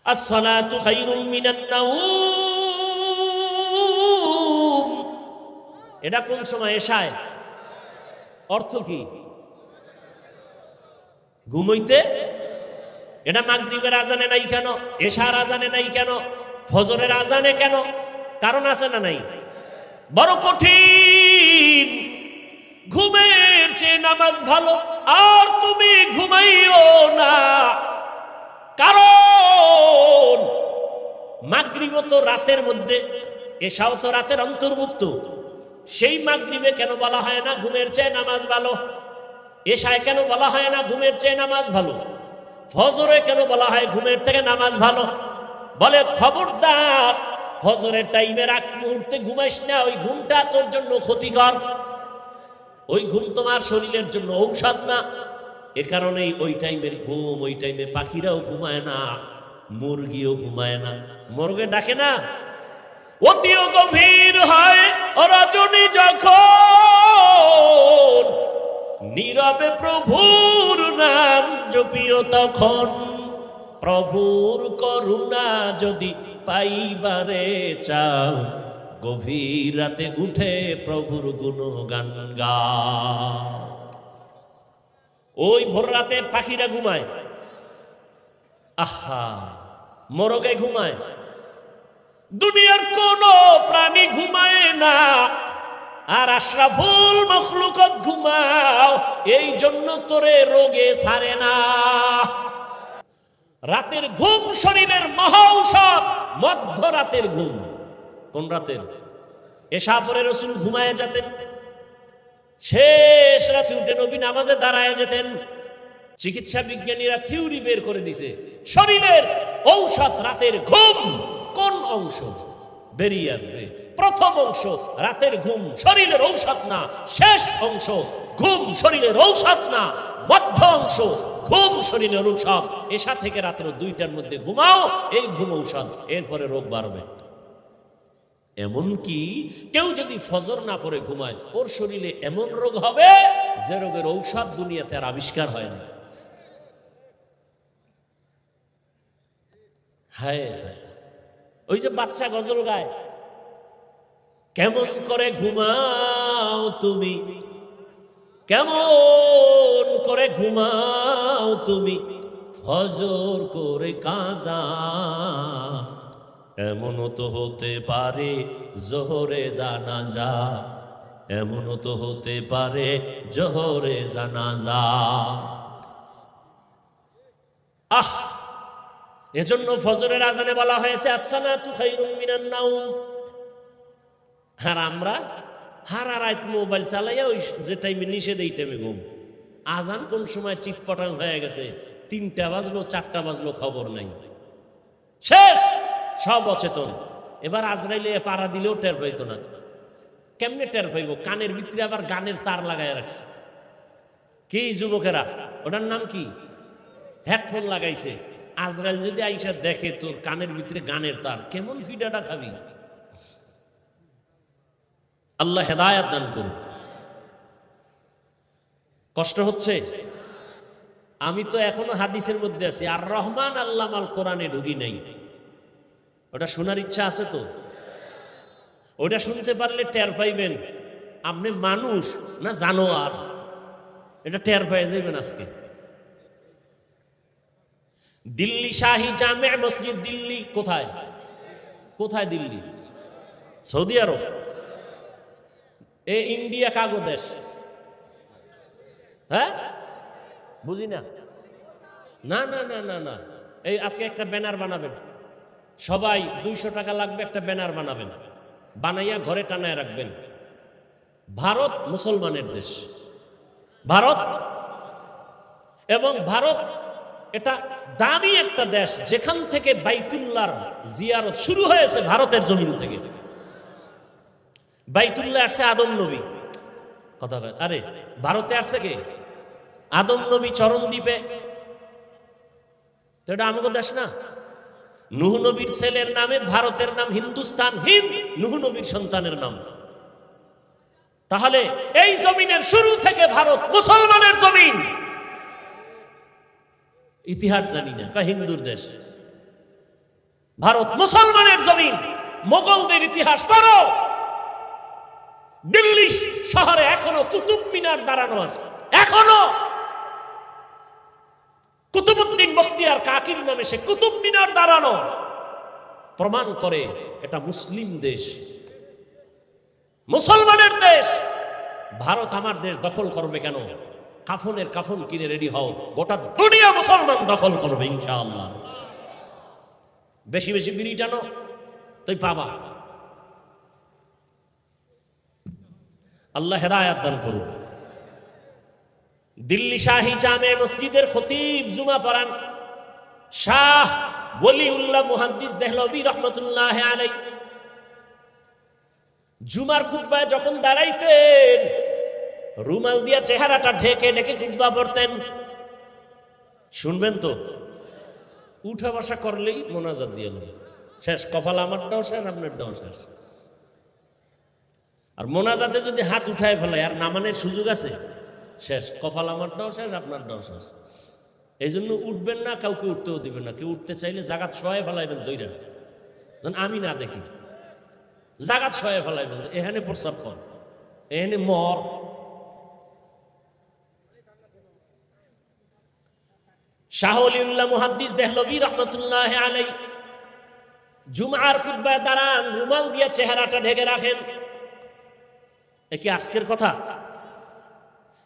আসসালাতু খায়রুম মিনান নাওম, এটা কোন সময়? এশায়। অর্থ কি? ঘুমাইতে। এটা মাগরিবের আজানে নাই কেন? এশার আজানে নাই কেন? ফজরের আজানে কেন? কারণ আছে না নাই? বড় কঠিন। ঘুমের চেয়ে নামাজ ভালো আর তুমি ঘুমাইও না, কারণ মাগরিবও তো রাতের মধ্যে, এশাও তো রাতের অন্তর্ভুক্ত। সেই মাগরিবে কেন বলা হয় না ঘুমের চেয়ে নামাজ ভালো? এশায় কেন বলা হয় না ঘুমের চেয়ে নামাজ ভালো? ফজরে কেন বলা হয় ঘুমের থেকে নামাজ ভালো? বলে খবরদার, ফজরের টাইমের আগ মুহূর্তে ঘুমাইস না, ওই ঘুমটা তোর জন্য ক্ষতিকর, ওই ঘুম তোমার শরীরের জন্য ঔষধ না। এ কারণেই ওই টাইমের ঘুম, ওই টাইমে পাখিরাও ঘুমায় না, মুরগিও ঘুমায় না, মোরগে ডাকে না। অতিও গভীর হয় রজনী যখন, নীরবে প্রভুর নাম জপিও তখন। প্রভুর করুণা যদি পাইবারে চাও, গভীর রাতে উঠে প্রভুর গুণগান গাও। ওই ভোর রাতে পাখিরা ঘুমায়, আহা মরগে ঘুমায়, দুনিয়ার কোন প্রাণী ঘুমায় না, আর আশরাফুল মখলুকত ঘুমাও, এই জন্য তোরে রোগে ছাড়ে না। রাতের ঘুম শরীরের মহা ঔষধ, মধ্যরাতের ঘুম। কোন রাতের? এশা পরে রাসূল ঘুমায় যেতেন, শেষ রাতে উঠে নবী নামাজে দাঁড়ায় যেতেন। চিকিৎসা বিজ্ঞানীরা থিওরি বের করে দিছে, শরীরের ঔষধ রাতের ঘুম। কোন অংশ বেরিয়ে আসবে? প্রথম অংশ রাতের ঘুম শরীরের ঔষধ না, শেষ অংশ ঘুম শরীরের ঔষধ না, মধ্য অংশ ঘুম শরীরের ঔষধ। এশা থেকে রাত্র 2টার মধ্যে ঘুমাও, এই ঘুম ঔষধ, এরপরে রোগ বাড়বে। এমনকি কেউ যদি ফজর না পড়ে ঘুমায়, ওর শরীরে এমন রোগ হবে যে রোগের ঔষধ দুনিয়াতে আর আবিষ্কার হয় না। হায় হায়, ওই যে বাচ্চা গজল গায়, কেমন করে ঘুমাও তুমি, কেমন করে ঘুমাও তুমি, ফজর করে কাজা, এমনও তো হতে পারে জোহরে জানাজা, এমনও তো হতে পারে জোহরে জানাজা। আহ, এজন্য ফজরের আজানে বলা হয়েছে আসসালাতু খায়রুম মিনান নাওম। আর আমরা হারা রাত মোবাইল চালাইয়া ওই যে টাইমে নিষেধ, এই টাইমে ঘুম। আজান কোন সময় চিটপটাং হয়ে গেছে, 3টা বাজলো 4টা বাজলো খবর নাই, শেষ সব অচেতন। এবার আজরাইলে পাড়া দিলেও টের পাইতো না। কেমনে টের পাইব? কানের ভিতরে আবার গানের তার লাগাই রাখছে। কি যুবকেরা, ওটার নাম কি? হেডফোন লাগাইছে। আজরাইল যদি আইসা দেখে তোর কানের ভিতরে গানের তার, কেমন ফিডাটা খাবি? আল্লাহ হেদায়াত দান করুন। কষ্ট হচ্ছে? আমি তো এখনো হাদিসের মধ্যে আছি, আর রহমান আল্লাহ আল কোরআনে ঢুকি নাই। ওটা শোনার ইচ্ছা আছে তো? ওটা শুনতে পারলে টের পাইবেন আপনি মানুষ না জানোয়ার, এটা টের পেয়ে যাবেন আজকে। দিল্লি শাহী জামে মসজিদ, দিল্লি কোথায়? কোথায় দিল্লি? সৌদি আরব। এ ইন্ডিয়া কাগো দেশ? হ্যাঁ, বুঝি না। না না না না না, এই আজকে একটা ব্যানার বানাবেন সবাই, 200 টাকা লাগবে, একটা ব্যানার বানাবেন, বানাইয়া ঘরে টানায় রাখবেন। ভারত মুসলমানের দেশ, ভারত, এবং ভারত এটা দামি একটা দেশ, যেখান থেকে বাইতুল্লাহর জিয়ারত শুরু হয়েছে ভারতের জমিন থেকে। বাইতুল্লাহ আসছে আদম নবী, কথা বলে, আরে ভারতে আসছে কে? আদম নবী চরণ দ্বীপে। তো এটা আমাদের দেশ না? নূহ নবীর ছেলের নামে ভারতের নাম হিন্দুস্তান, হিন্দ নূহ নবীর সন্তানের নাম। তাহলে এই জমিনের শুরু থেকে ভারত মুসলমানের জমিন। ইতিহাস জানি না, কা হিন্দুর দেশ, ভারত মুসলমানের জমিন। মোগলদের ইতিহাস পড়ো, দিল্লি শহরে এখনো কুতুব মিনার দাঁড়ানো আছে, এখনো কুতুবউদ্দিন বখতিয়ার কাকির নামে সে কুতুব মিনার দাঁড়ানো, প্রমাণ করে এটা মুসলিম দেশ, মুসলমানের দেশ। ভারত আমার দেশ দখল করবে কেন? কাফনের কাফন কিনে রেডি হও, গোটা দুনিয়া মুসলমান দখল করবে ইনশাআল্লাহ। বেশি বেশি বিড়ি টানো, তুই পাবা। আল্লাহ হেদায়াত দান করুন। দিল্লি শাহী জামে মসজিদের খতিব জুমা পড়ান শাহ ওলিউল্লাহ মুহাদ্দিস দেহলভী রহমতুল্লাহ আলাইহি। জুমার খুতবায় যখন দাঁড়াইতেন, রুমাল দিয়া চেহারাটা ঢেকে ঢেকে খুতবা পড়তেন। শুনবেন তো, উঠা বসা করলেই মোনাজাত দিয়ে নেবে, শেষ। কপাল আমারটাও শেষ, আপনারটাও শেষ। আর মোনাজাতে যদি হাত উঠায় ফেলায় আর নামানের সুযোগ আছে, শেষ। কপাল আমারটাও শেষ, আপনারটাও শেষ। এই জন্য উঠবেন না, কাউকে উঠতেও দিবেন না। কেউ উঠতে চাইলে জাগাত সহায় ফেলাইবেন দইরা, আমি না দেখি, জাগাত সহায় ফেলাইবেন, এখানে প্রস্রাব কর, এখানে মর। শাহ ওলিউল্লাহ মুহাদ্দিস দেহলভী রহমতুল্লাহ আলাইহি জুমার খুতবায় দাঁড়ান, রুমাল দিয়ে চেহারাটা ঢেকে রাখেন। এ কি আজকের কথা?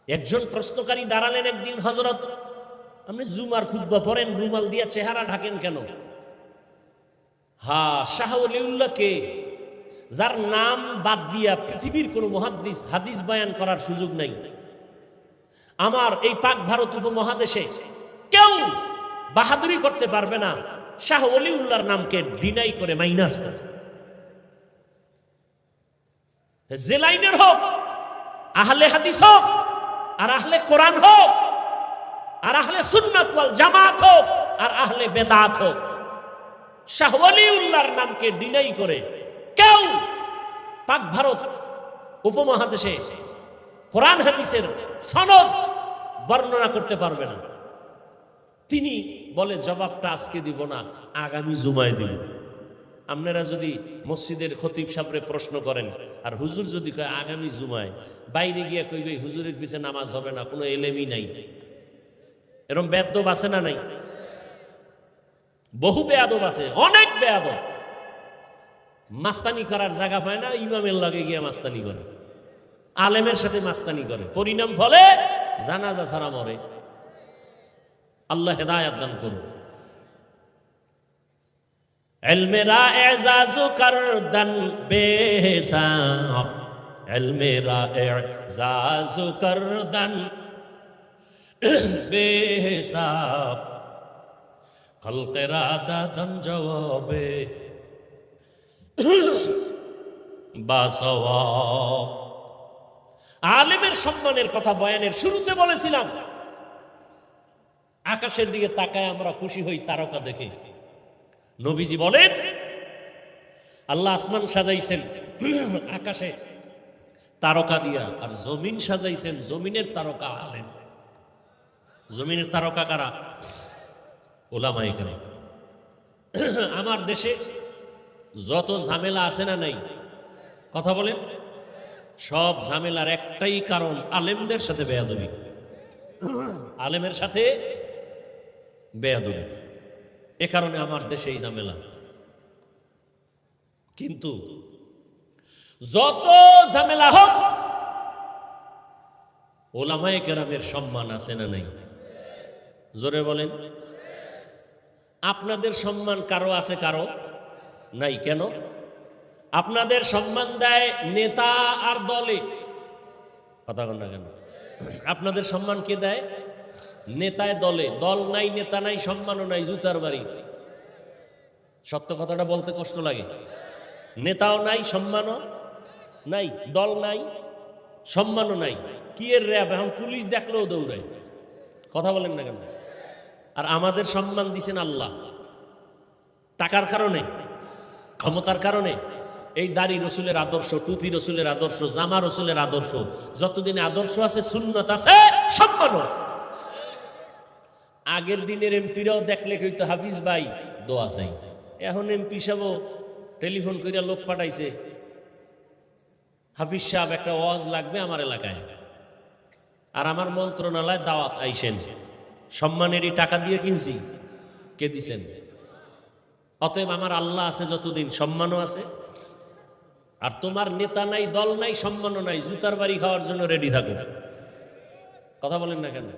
একজন প্রশ্নকারী দাঁড়ালেন একদিন, হযরত আপনি জুমার খুতবা পড়েন, রুমাল দিয়ে চেহারা ঢাকেন কেন? হ্যাঁ, শাহ ওলিউল্লাহ কে? যার নাম বাদ দিয়া পৃথিবীর কোন মুহাদ্দিস হাদিস বয়ান করার সুযোগ নাই। আমার এই পাক ভারত উপমহাদেশে কেউ বাহাদুরি করতে পারবে না শাহ ওলিউল্লাহর নামকে ডিনাই করে, মাইনাস করে। যে লাইনের হোক, আহলে হাদিস হোক, আর আহলে কোরআন হোক, আর আহলে সুন্নাত ওয়াল জামাত হোক, আর আহলে বেদাত হোক, শাহ ওলিউল্লাহর নামকে ডিনাই করে কেউ পাক ভারত উপমহাদেশে কোরআন হাদিসের সনদ বর্ণনা করতে পারবে না। তিনি বলে জবাবটা আজকে দিব না, আগামী জুমায় দিব। আপনারা যদি মসজিদের খতিব সাহেবরে প্রশ্ন করেন, আর হুজুর যদি কয় আগামী জুমায়, বাইরে গিয়ে কইবে হুজুরের পিছে নামাজ হবে না, কোনো এলেমই নাই। এরকম বেয়াদব আছে না নাই? বহু বেয়াদব আছে, অনেক বেয়াদব। মাস্তানি করার জায়গা পায় না, ইমামের লাগে গিয়ে মাস্তানি করে, আলেমের সাথে মাস্তানি করে, পরিণাম ফলে জানাজা ছাড়া মরে। আল্লাহ হেদায়াত দান করুন। ইলমেরা এজাজু করদান বেহিসাব, ইলমেরা এজাজু করদান বেহিসাব, খলকেরা দাদান জবাবে বাসওয়াব। আলেমের সম্মানের কথা বয়ানের শুরুতে বলেছিলাম। আকাশের দিকে তাকায় আমরা খুশি হই তারকা দেখে। নবীজি বলেন, আল্লাহ আসমান সাজাইছেন আকাশে তারকা দিয়া, আর জমিন সাজাইছেন, জমিনের তারকা আলেম। জমিনের তারকা কারা? উলামায়ে কেরাম। আমার দেশে যত ঝামেলা আছে না নাই, কথা বলেন, সব ঝামেলার একটাই কারণ, আলেমদের সাথে বেয়াদবি। আলেমের সাথে বেয়াদবি, এ কারণে আমার দেশে এই ঝামেলা। কিন্তু যত ঝামেলা হোক, উলামায়ে কেরামের সম্মান আছে না নাই? জোরে বলেন। আপনাদের সম্মান কারো আছে, কারো নাই। কেন? আপনাদের সম্মান দেয় নেতা আর দলে। কথা বল না কেন? আপনাদের সম্মান কে দেয়? নেতায় দলে। দল নাই, নেতা নাই, সম্মানও নাই, জুতার বাড়ি। সত্য কথাটা বলতে কষ্ট লাগে। নেতাও নাই, সম্মানও নাই, দল নাই, সম্মানও নাই। কি এর র্যাব? এখন পুলিশ দেখলেও দৌড়ায়। কথা বলেন না কেন? আর আমাদের সম্মান দিছেন আল্লাহ। টাকার কারণে, ক্ষমতার কারণে। এই দাড়ি রসুলের আদর্শ, টুপি রসুলের আদর্শ, জামা রসুলের আদর্শ। যতদিন আদর্শ আছে, সুন্নত আছে, সম্মান আছে। আগের দিনের এমপিরাও দেখলে কইতো হাফিজ ভাই দোয়া চাই। এখন এমপি সাহেব টেলিফোন কইরা লোক পাঠাইছে, হাফিজ সাহেব একটা ওয়াজ লাগবে আমার এলাকায়, আর আমার মন্ত্রণালয় দাওয়াত আইসেন। সম্মানেরই টাকা দিয়ে কিনছি, কে দিছেন? অতএব আমার আল্লাহ আছে যতদিন, সম্মানও আছে। আর তোমার নেতা নাই, দল নাই, সম্মানও নাই, জুতার বাড়ি খাওয়ার জন্য রেডি থাকো। কথা বলেন না কেন?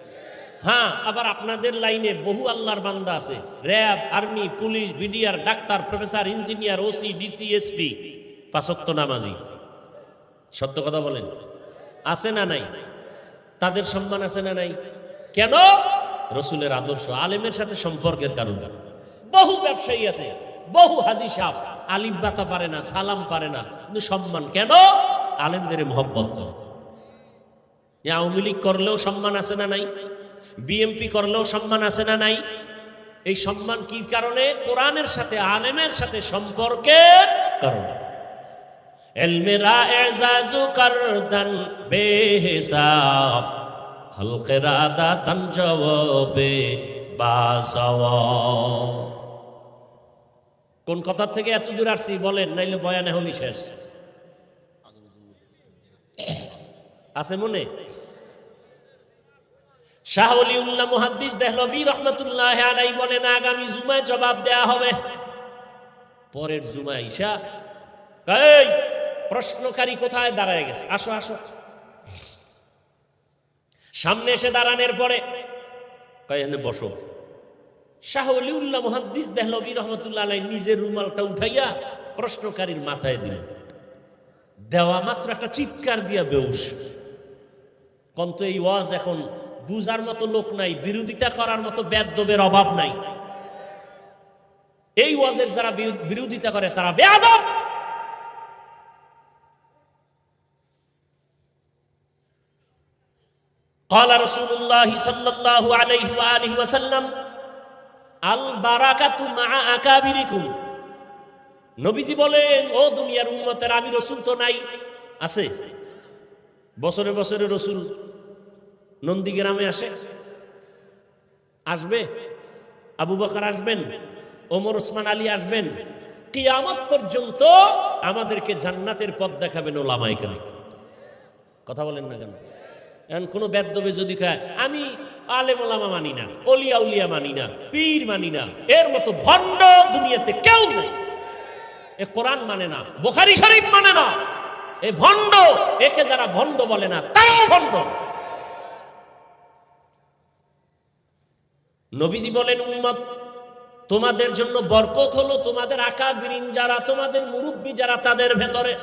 হ্যাঁ, আবার আপনাদের লাইনে বহু আল্লাহর বান্দা আছে, RAB, army, police, BDR, doctor, professor, engineer, OC, DC, SP, পাঁচ ওয়াক্ত নামাজি। সত্য কথা বলেন, আছে না নাই? তাদের সম্মান আছে না নাই? কেন? রসুলের আদর্শ, আলেমের সাথে সম্পর্কের কারণে। বহু ব্যবসায়ী আছে, বহু হাজি সাহেব আলিফ বাতা পারে না, সালাম পারে না, কিন্তু সম্মান। কেন? আলেমদের মহব্বত করে। আওয়ামী লীগ করলেও সম্মান আছে না নাই? বিএমপি করলেও সম্মান আছে না নাই? এই সম্মান কি কারণে? কোরআনের সাথে, আলেমের সাথে সম্পর্কের কারণে। ইলমেরা এজাজু করদান বেহিসাব, খলকেরা দাতান জওয়াবে বাসওয়াব। কোন কথা থেকে এত দূর আসছি বলেন, নাইলে বয়ান এখনই শেষ। আছে মনে? শাহ ওলিউল্লাহ মুহাদ্দিস দেহলভী রহমাতুল্লাহ আলাইহি বলেন আগামী জুমায় জবাব দেয়া হবে। পরের জুমায় ঈশা এই প্রশ্নকারী কোথায় দাঁড়ায় গেছে, আসো আসো। সামনে এসে দাঁড়ানোর পরে কয়েনে বসো। শাহ ওলিউল্লাহ মুহাদ্দিস দেহলভী রহমাতুল্লাহ আলাইহি নিজের রুমালটা উঠাইয়া প্রশ্নকারীর মাথায় দিলেন। দেওয়া মাত্র একটা চিৎকার দিয়া বেউস। কন্ত এই ওয়াজ এখন বুঝার মতো লোক নাই, বিরোধিতা করার মতো বেয়াদবের অভাব নাই। এই ওয়াজের যারা বিরোধিতা করে তারা বেয়াদব। قال رسول الله صلى الله عليه وآله وسلم البركة مع أكابركم। নবীজি বলেন ও দুনিয়ার উম্মতের আমি রাসূল তো নাই, আছে বছরে বছরে রাসূল নন্দীগ্রামে আসবে, আবু বকর আসবেন, ওমর ওসমান আলী আসবেন, কিয়ামত পর্যন্ত আমাদেরকে জান্নাতের পথ দেখাবেন ওলামায়ে কেরাম। কথা বলেন না কেন? এখন কোনো বেদ্যবে যদি কয় আমি আলেম ওলামা মানি না, অলিয়া উলিয়া মানি না, পীর মানি না, এর মতো ভণ্ড দুনিয়াতে কেউ নেই। এ কোরআন মানে না, বুখারী শরীফ মানে না, এ ভণ্ড। একে যারা ভণ্ড বলে না তারাও ভণ্ড। নবীজি বলেন উম্মত তোমাদের জন্য বরকত হলো তোমাদের আকাবিরিন যারা, তোমাদের মুরব্বী যারা, তাদের ভেতরে।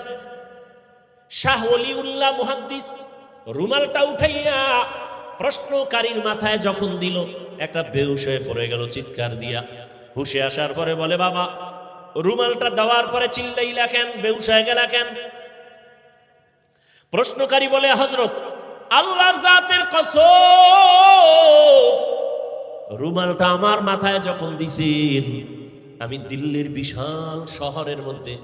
শাহ ওলিউল্লাহ মুহাদ্দিস রুমালটা উঠাইয়া প্রশ্নকারীর মাথায় যখন দিল, একটা বেহুশ হয়ে পড়ে গেল চিৎকার দিয়া। হুশে আসার পরে বলে বাবা রুমালটা দেওয়ার পরে চিল্লাইলা কেন, বেহুশ হয়ে গেলা কেন? প্রশ্নকারী বলে হযরত আল্লাহর জাতের কসম, রুমালটা আমার মাথায় যখন দিছেন আমি দিল্লির বিশাল শহরের মধ্যে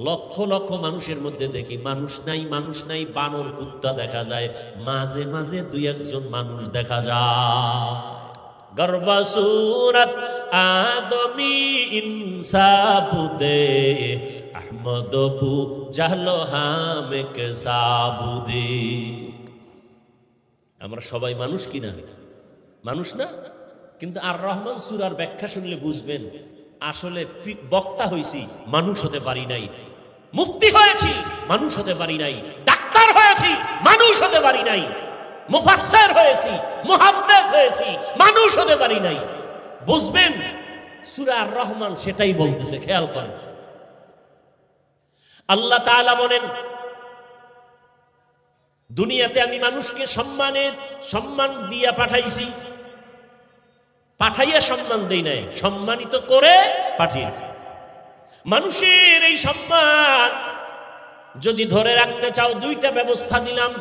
লক্ষ লক্ষ মানুষের মধ্যে দেখি মানুষ নাই, মানুষ নাই, বানর কুত্তা দেখা যায়, মাঝে মাঝে দুই একজন মানুষ দেখা যায়। গর্বা সুরত আদমি ইনসাবুদে আহমদপু জাহলো হামেক সাবুদে। আমরা সবাই মানুষ কিনা? মানুষ না? কিন্তু আর রহমান সূরার ব্যাখ্যা শুনলে বুঝবেন আসলে বক্তা হয়েছি, মানুষ হতে পারি নাই। মুফতি হয়েছি, মানুষ হতে পারি নাই। ডাক্তার হয়েছি, মানুষ হতে পারি নাই। মুফাসসির হয়েছি, মুহাদ্দিস হয়েছি, মানুষ হতে পারি নাই। বুঝবেন সূরা আর রহমান সেটাই বলতেছে, খেয়াল করেন। আল্লাহ তাআলা বলেন দুনিয়াতে আমি মানুষকে সম্মান দিয়া পাঠাইছি, পাঠাইয়া সম্মান দেই নাই, সম্মানিত করে পাঠিয়েছি। মানুষের এই সম্মান যদি ধরে রাখতে চাও দুইটা ব্যবস্থা দিলাম।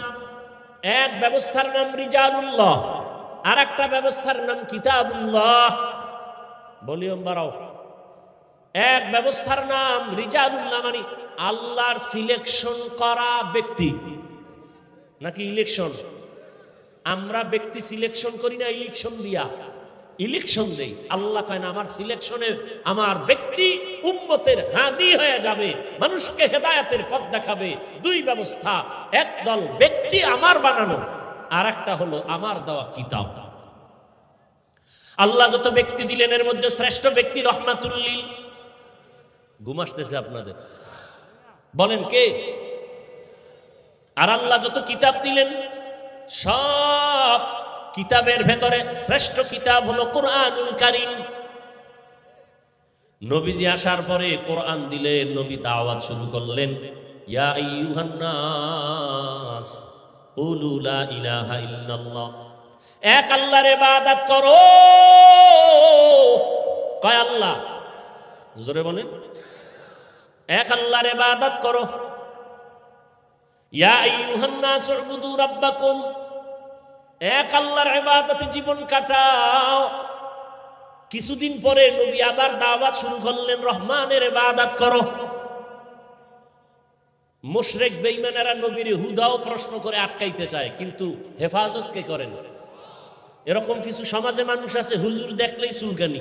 এক ব্যবস্থার নাম রিজালুল্লাহ, আর একটা ব্যবস্থার নাম কিতাবুল্লাহ। ভলিউম বাড়াও। এক ব্যবস্থার নাম রিজালুল্লাহ মানে আল্লাহর সিলেকশন করা ব্যক্তি, নাকি ইলেকশন? আমরা ব্যক্তি সিলেকশন করি না, ইলেকশন দিয়া ইলেকশন দেই। আল্লাহ কয় না আমার সিলেকশনে আমার ব্যক্তি উম্মতের হাদি হয়ে যাবে, মানুষকে হেদায়েতের পথ দেখাবে। দুই ব্যবস্থা, একদল ব্যক্তি আমার বানানো, আর একটা হলো আমার দেওয়া কিতাব। আল্লাহ যত ব্যক্তি দিলেন এর মধ্যে শ্রেষ্ঠ ব্যক্তি রহমাতুল লিল। ঘুম আসতেছে আপনাদের? বলেন কে? আর আল্লাহ যত কিতাব দিলেন সব কিতাবের ভেতরে শ্রেষ্ঠ কিতাব হলো কোরআনুল কারীম। নবীজি আসার পরে কোরআন দিলেন, নবী দাওয়াত শুরু করলেন, ইয়া আইয়ুহান নাস কুলু লা ইলাহা ইল্লাল্লাহ, এক আল্লাহর ইবাদত করো। কয় আল্লাহ? জোরে বলেন, এক আল্লাহর ইবাদত করো। ইয়া আইয়ুহান নাস উবুদু রাব্বাকুম, এক আল্লাহর ইবাদতে জীবন কাটাও। কিছুদিন পরে নবী আবার দাওয়াত শুরু করলেন, রহমানের ইবাদত করো। মুশরিক বেঈমানেরা নবীর হুদাও প্রশ্ন করে আটকাইতে চায়, কিন্তু হেফাজত কে করেন? এরকম কিছু সমাজে মানুষ আছে হুজুর দেখলেই চুলকানি,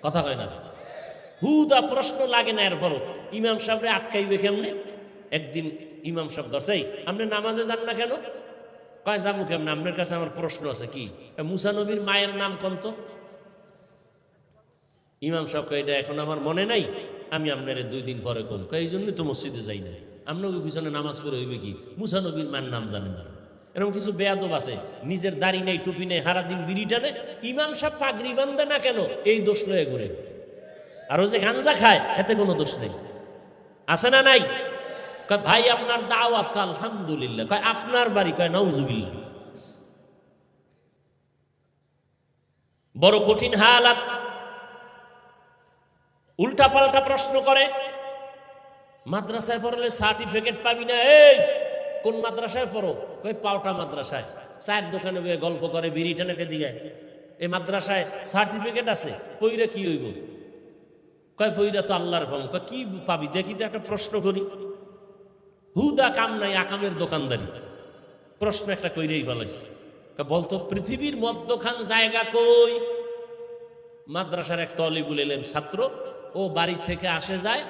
কথা হয় না, হুদা প্রশ্ন লাগে না, এরপরও ইমাম সাহেবরে আটকাইবে কেমনে? একদিন ইমাম সাহেব ধরছে, আপনি নামাজে যান না কেন? কয় যাবো কেমন, আপনার কাছে আমার প্রশ্ন আছে। কি? মুসা নবীর মায়ের নাম কোন তো? ইমাম সাহেব কয় এটা এখন আমার মনে নাই, আমি আপনার 2 দিন পরে কম। কয় এই জন্যই তো মসজিদে যাই না। আপনাকে পিছনে নামাজ পড়ে হইবে কি? মুসা নবীর মায়ের নাম জানেন না। এরকম কিছু বেয়াদব আছে, নিজের দাড়ি নেই, টুপি নেই, সারা দিন বিড়ি টানে। ইমাম সাহেব পাগড়ি বান্ধে না কেন, এই দোষ লয়ে ঘুরে। আর ও যে গাঞ্জা খায়, এতে কোনো দোষ নেই। আছে না নাই? কয় ভাই আপনার দাওয়াত। আলহামদুলিল্লাহ। কয় আপনার বাড়ি? কয় নাউজুবিল্লাহ। বড় কঠিন হালাত। উল্টা পাল্টা প্রশ্ন করে। মাদ্রাসায় পড়লে সার্টিফিকেট পাবি না। এই কোন মাদ্রাসায় পড়ো? কই পাওটা মাদ্রাসায়। চায়ের দোকানে বসে গল্প করে, বিড়ি টানাকে দিয়ে। এই মাদ্রাসায় সার্টিফিকেট আছে, পইরা কি হইব? কয় পইরা তো আল্লাহর কম। কয় কি পাবি দেখি তো, একটা প্রশ্ন করি। হুদা কাম নাই, আকামের দোকানদারি। প্রশ্ন একটা কইরেই ফেলাইছে। বলতো পৃথিবীর মধ্যখান জায়গা কই? মাদ্রাসার এক তলিবুল ইলম ছাত্র, ও বাড়ি থেকে আসে যায়,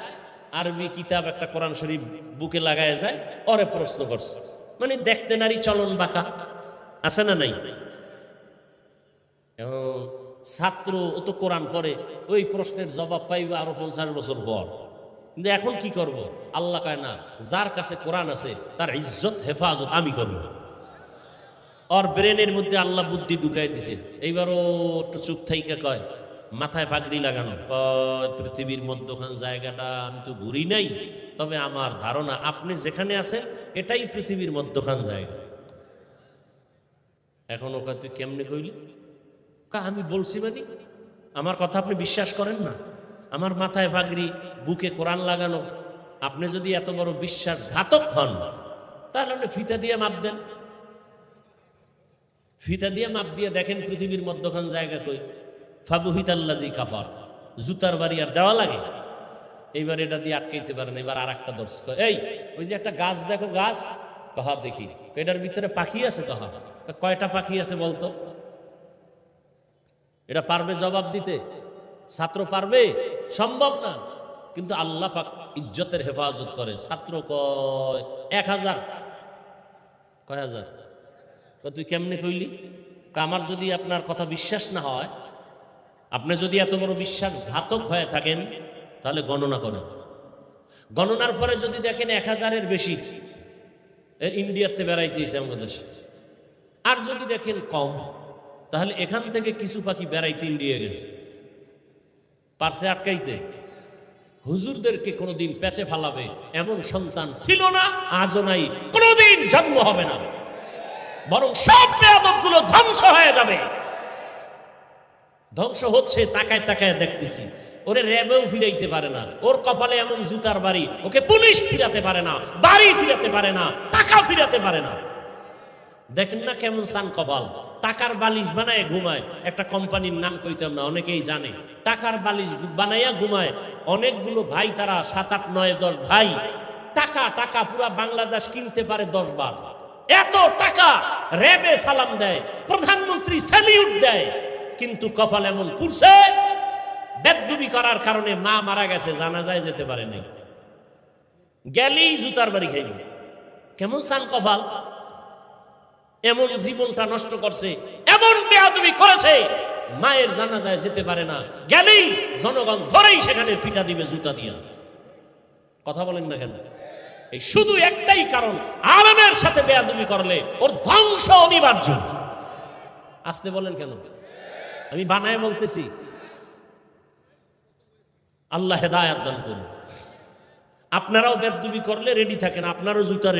আরবি কিতাব একটা কোরআন শরীফ বুকে লাগায় যায়, ওরে প্রশ্ন করছে। মানে দেখতে নারী চলন বাঁকা, আছে না নাই? ছাত্র ও তো কোরআন পড়ে, ওই প্রশ্নের জবাব পাইবে আরো 50 বছর পর। কিন্তু এখন কি করব? আল্লাহ কয় না, যার কাছে কোরআন আছে তার ইজ্জত হেফাজত আমি করব। ওর ব্রেনের মধ্যে আল্লাহ বুদ্ধি ঢুকাই দিছে। এইবারও একটু চুপ থাইকা কয়, মাথায় পাগড়ি লাগানো। কয় পৃথিবীর মধ্যখান জায়গাটা আমি তো ঘুরি নাই, তবে আমার ধারণা আপনি যেখানে আছেন এটাই পৃথিবীর মধ্যখান জায়গা। এখন ওকে তুই কেমনে কইলি? আমি বলছি মানে আমার কথা আপনি বিশ্বাস করেন না? আমার মাথায় পাগড়ি, বুকে কোরআন লাগানো। আপনি যদি এত বড় বিশ্বাসঘাতক হন, তাহলে আপনি ফিতা দিয়ে মাপ দেন। ফিতা দিয়ে মাপ দিয়ে দেখেন পৃথিবীর মধ্যখান জায়গা কই। ফাবুহিতাল্লাযী কাফার। জুতার বাড়ি আর দেওয়া লাগে? এইবার এটা দিয়ে আটকাইতে পারেন। এবার আর একটা দর্শ, এই ওই যে একটা গাছ দেখো, গাছ কহা দেখি, এটার ভিতরে পাখি আছে। কহা কয়টা পাখি আছে বলতো? এটা পারবে জবাব দিতে? ছাত্র পারবে? সম্ভব না। কিন্তু আল্লাহ পাক ইজ্জতের হেফাজত করে। ছাত্র কয় 1000। কয় হাজার? তুই কেমনে কইলি? আমার যদি আপনার কথা বিশ্বাস না হয়, আপনি যদি এত বড় বিশ্বাসঘাতক হয়ে থাকেন, তাহলে গণনা করেন। গণনার পরে যদি দেখেন 1000-এর বেশি, ইন্ডিয়াতে বেড়াইতেছে আমাদের দেশে। আর যদি দেখেন কম, তাহলে এখান থেকে কিছু পাখি বেড়াইতে ইন্ডিয়া গেছে। পারছে আটকাইতে? হুজুরদেরকে কোনোদিন পেঁচে ফালাবে এমন সন্তান ছিল না, আজও নাই, কোনোদিন জন্ম হবে না। বরং সব বেয়াদবগুলো ধ্বংস হয়ে যাবে। ধ্বংস হচ্ছে, তাকায় তাকায় দেখতেছি। ওরে র্যাবেও ফিরাইতে পারে না, ওর কপালে এমন জুতার বাড়ি, ওকে পুলিশ ফিরাতে পারে না, বাড়ি ফিরাতে পারে না, টাকা ফিরাতে পারে না। দেখেন না কেমন সান কপাল। টাকার বালিশ বানায় ঘুমায়। একটা কোম্পানির নাম কইতাম না, অনেকেই জানে। টাকার বালিশ বানাইয়া ঘুমায় অনেকগুলো ভাই, তারা 7, 8, 9, 10 ভাই। টাকা টাকা পুরা বাংলাদেশ কিনতে পারে 10 বার। এত টাকা র্যাবে সালাম দেয়, প্রধানমন্ত্রী স্যালিউট দেয়, কিন্তু কপাল এমন পুরছে, বেদবি করার কারণে মা মারা গেছে, জানাজায় যেতে পারে নাই, গেলেই জুতার বাড়ি খাইবে। কেমন সান কপাল! এমন জীবনটা নষ্ট করছে, এমন বেয়াদবি করেছে, মায়ের জানাজায় যেতে পারে না, গেলেই জনগণ ধরেই সেখানে পিটা দিবে জুতা দিয়া। কথা বলেন না কেন? এই শুধু একটাই কারণ, আলেমের সাথে বেয়াদবি করলে ওর ধ্বংস অনিবার্য। আসতে বলেন কেন? আমি বানায় বলতেছি। আল্লাহ হেদায়েত দান করুন। আপনারাও বেয়াদবি করলে রেডি থাকেন, আপনারও জুতা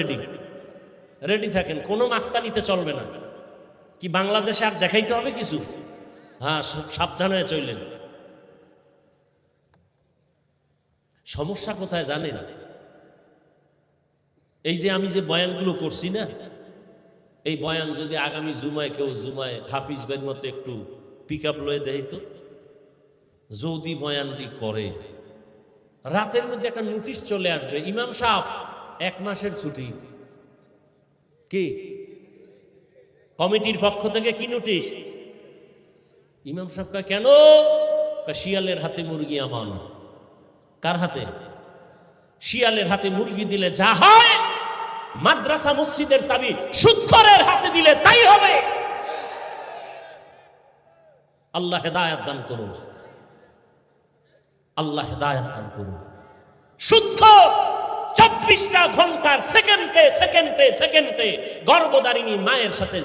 রেডি থাকেন। কোনো মাস্তানিতে চলবে না। কি বাংলাদেশে আর দেখাইতে হবে কিছু? হ্যাঁ, সাবধান হয়ে চললেন। সমস্যা কোথায় জানেন? এই যে আমি যে বয়ানগুলো করছি না, এই বয়ান যদি আগামী জুমায় কেউ হাফিজ ভাইয়ের মতো একটু পিক আপ লয়ে দেয়, তো যদি বয়ানটি করে, রাতের মধ্যে একটা নোটিশ চলে আসবে, ইমাম সাহেব 1 মাসের ছুটি। কি কমিটির পক্ষ থেকে কি নোটিশ? ইমাম সাহেব কয় কেন? শিয়ালের হাতে মুরগি আমানত। কার হাতে? শিয়ালের হাতে মুরগি দিলে যা হয় মাদ্রাসা মসজিদের চাবি সুদখোরের হাতে দিলে তাই হবে। আল্লাহ হেদায়েত দান করুন, আল্লাহ হেদায়েত দান করুন। সুদখোর 24টা ঘন্টার সেকেন্ডে সেকেন্ডে সেকেন্ডে গর্ভধারিণী মায়ের সাথে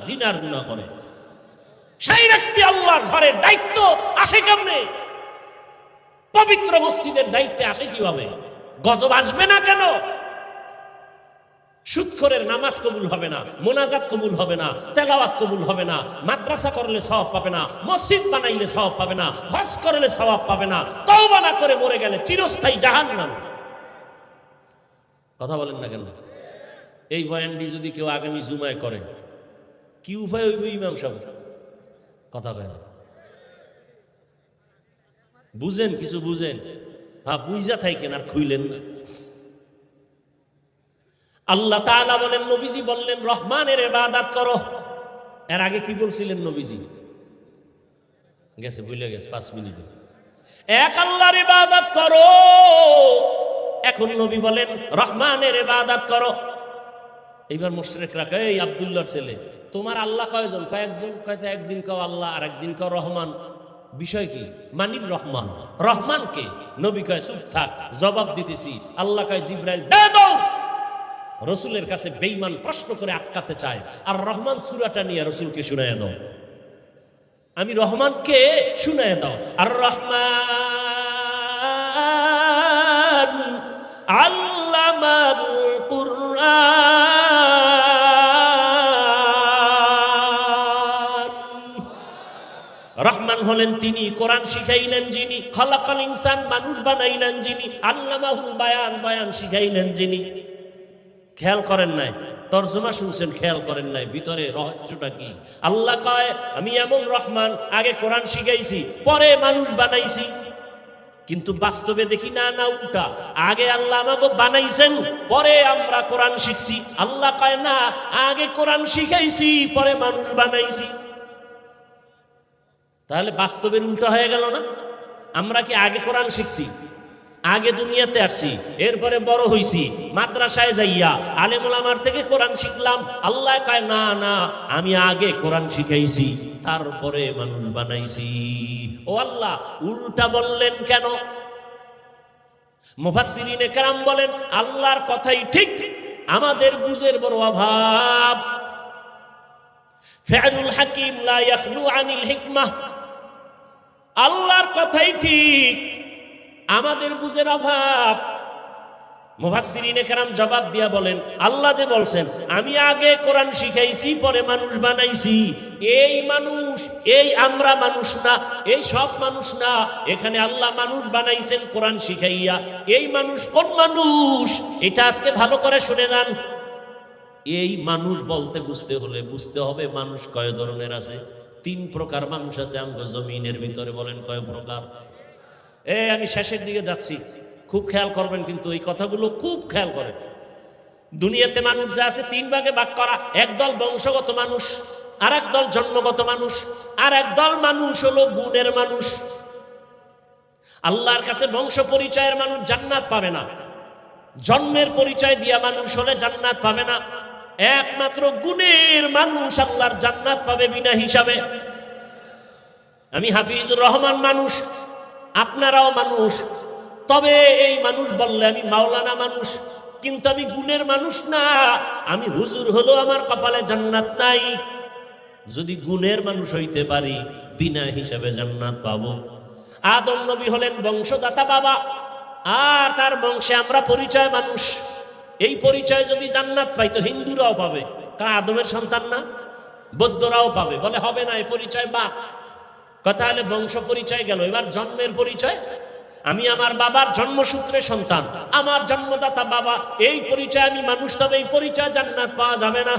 জিনার গুনাহ করে। সেই ব্যক্তি আল্লাহর ঘরের দায়িত্ব আসে কেমনে? পবিত্র মসজিদের দায়িত্বে আসে কিভাবে? গজব আসবে না কেন? সুদখোরের নামাজ কবুল হবে না, মোনাজাত কবুল হবে না, তেলাওয়াত কবুল হবে না, মাদ্রাসা করলে সওয়াব পাবে না, মসজিদ বানাইলে সওয়াব পাবে না, হজ করলে সওয়াব পাবে না, তওবা না করে মরে গেলে চিরস্থায়ী জাহান্নাম। কথা বলেন না কেন? এই বয়ানটি যদি কেউ আগামী জুমায় করে কি উপায় হইব ইমাম সাহেব? কথা কয় না, বুঝেন, কিছু বুঝেন? হ্যাঁ, বুঝা থাকেন আর খুইলেন না। আল্লাহ তাআলা বলেন, নবীজি বললেন রহমানের ইবাদত করো। এর আগে কি বলছিলেন নবীজি? গেছে, ভুলে গেছে 5 মিনিট। এক আল্লাহর ইবাদত করো। এখন নবী বলেন রহমানের ইবাদত করো। এইবার মুশরিকরা কয়, এই আব্দুল্লাহর ছেলে, তোমার আল্লাহ কয়জন? কয়েকজন। কয়টা একদিন কও আল্লাহ আর একদিন কও রহমান। বিষয় কি? মানির রহমান। রহমান কে? নবী কয় চুপ থাক, জবাব দিতেছি। আল্লাহ কয় জিবরাইল দে দাও। রসুলের কাছে বেঈমান প্রশ্ন করে আটকাতে চায়, আর রহমান সূরাটা নিয়ে রসুলকে শুনাইয়া দাও। আমি রহমানকে শুনাইয়া দাও। আর রহমান আল্লামাল কুরআন। রহমান হলেন তিনি, কোরআন শিখাইলেন যিনি, খালাকাল ইনসান মানুষ বানাইলেন যিনি, আল্লামাহুল বায়ান বায়ান শিখাইলেন যিনি। খেয়াল করেন নাই? তরজমা শুনছেন, খেয়াল করেন নাই ভিতরে রহস্যটা কি? আল্লাহ কয় আমি এমন রহমান, আগে কোরআন শিখাইছি পরে মানুষ বানাইছি। কিন্তু বাস্তবে দেখি না উল্টা। আগে আল্লাহ আমাকে বানাইছেন পরে আমরা কোরআন শিখছি। আল্লাহ কয় না, আগে কোরআন শিখাইছি পরে মানুষ বানাইছি। তাহলে বাস্তবের উল্টা হয়ে গেল না? আমরা কি আগে কোরআন শিখছি, আগে দুনিয়াতে আসছি, এরপরে বড় হইছি, মাদ্রাসায় যাইয়া আলেম ওলামার থেকে কোরআন শিখলাম? আল্লাহ কয় না না, আমি আগে কোরআন শিখাইছি তারপরে মানুষ বানাইছি। ও আল্লাহ, উল্টা বললেন কেন? মুফাসসিরিনে কেরাম বলেন আল্লাহর কথাই ঠিক, আমাদের বুঝের বড় অভাব। ফিআলুল হাকিম লা ইয়াখলু আনিল হিকমাহ। আল্লাহর কথাই ঠিক, আমাদের বুঝের অভাব। মুফাসসিরিনে কেরাম জবাব দিয়া বলেন আল্লাহ যে বলছেন আমি আগে কোরআন শিখাইছি পরে মানুষ বানাইছি, এই মানুষ, এই আমরা মানুষ না, এই সব মানুষ না। এখানে আল্লাহ মানুষ বানাইছেন কোরআন শিখাইয়া। এই মানুষ কোন মানুষ? এটা আজকে ভালো করে শুনে যান। এই মানুষ বলতে বুঝতে হলে বুঝতে হবে মানুষ কয় ধরনের আছে। 3 প্রকার মানুষ আছে আমগো জমিনের ভিতরে। বলেন কয় প্রকার? আমি শেষের দিকে যাচ্ছি, খুব খেয়াল করবেন, কিন্তু এই কথাগুলো খুব খেয়াল করেন। দুনিয়াতে মানুষ যা আছে 3 ভাগে ভাগ করা। একদল বংশগত মানুষ, আর একদল জন্মগত মানুষ, আর একদল মানুষ হলো গুণের মানুষ। আল্লাহর কাছে বংশ পরিচয়ের মানুষ জান্নাত পাবে না, জন্মের পরিচয় দিয়া মানুষ হলে জান্নাত পাবে না। একমাত্র গুণের মানুষ আল্লাহর জান্নাত পাবে বিনা হিসাবে। আমি হাফিজুর রহমান মানুষ, আপনারাও মানুষ, তবে এই মানুষ বললে আমি মাওলানা মানুষ, কিন্তু আমি গুণের মানুষ না। আমি হুজুর হলো আমার কপালে জান্নাত নাই। যদি গুণের মানুষ হইতে পারি বিনা হিসাবে জান্নাত পাবো। আদম নবী হলেন বংশদাতা বাবা, আর তার বংশে আমরা পরিচয় মানুষ। এই পরিচয় যদি জান্নাত পাই তো হিন্দুরাও পাবে, কারণ আদমের সন্তান না। বৌদ্ধরাও পাবে। বলে হবে না, এই পরিচয় বা কথা হলে বংশ পরিচয় গেল, এবার জন্মের পরিচয়। আমি আমার বাবার জন্মসূত্রে সন্তান, আমার জন্মদাতা বাবা, এই পরিচয় আমি মানুষ, তবে এই পরিচয় জান্নাত পাওয়া যাবে না।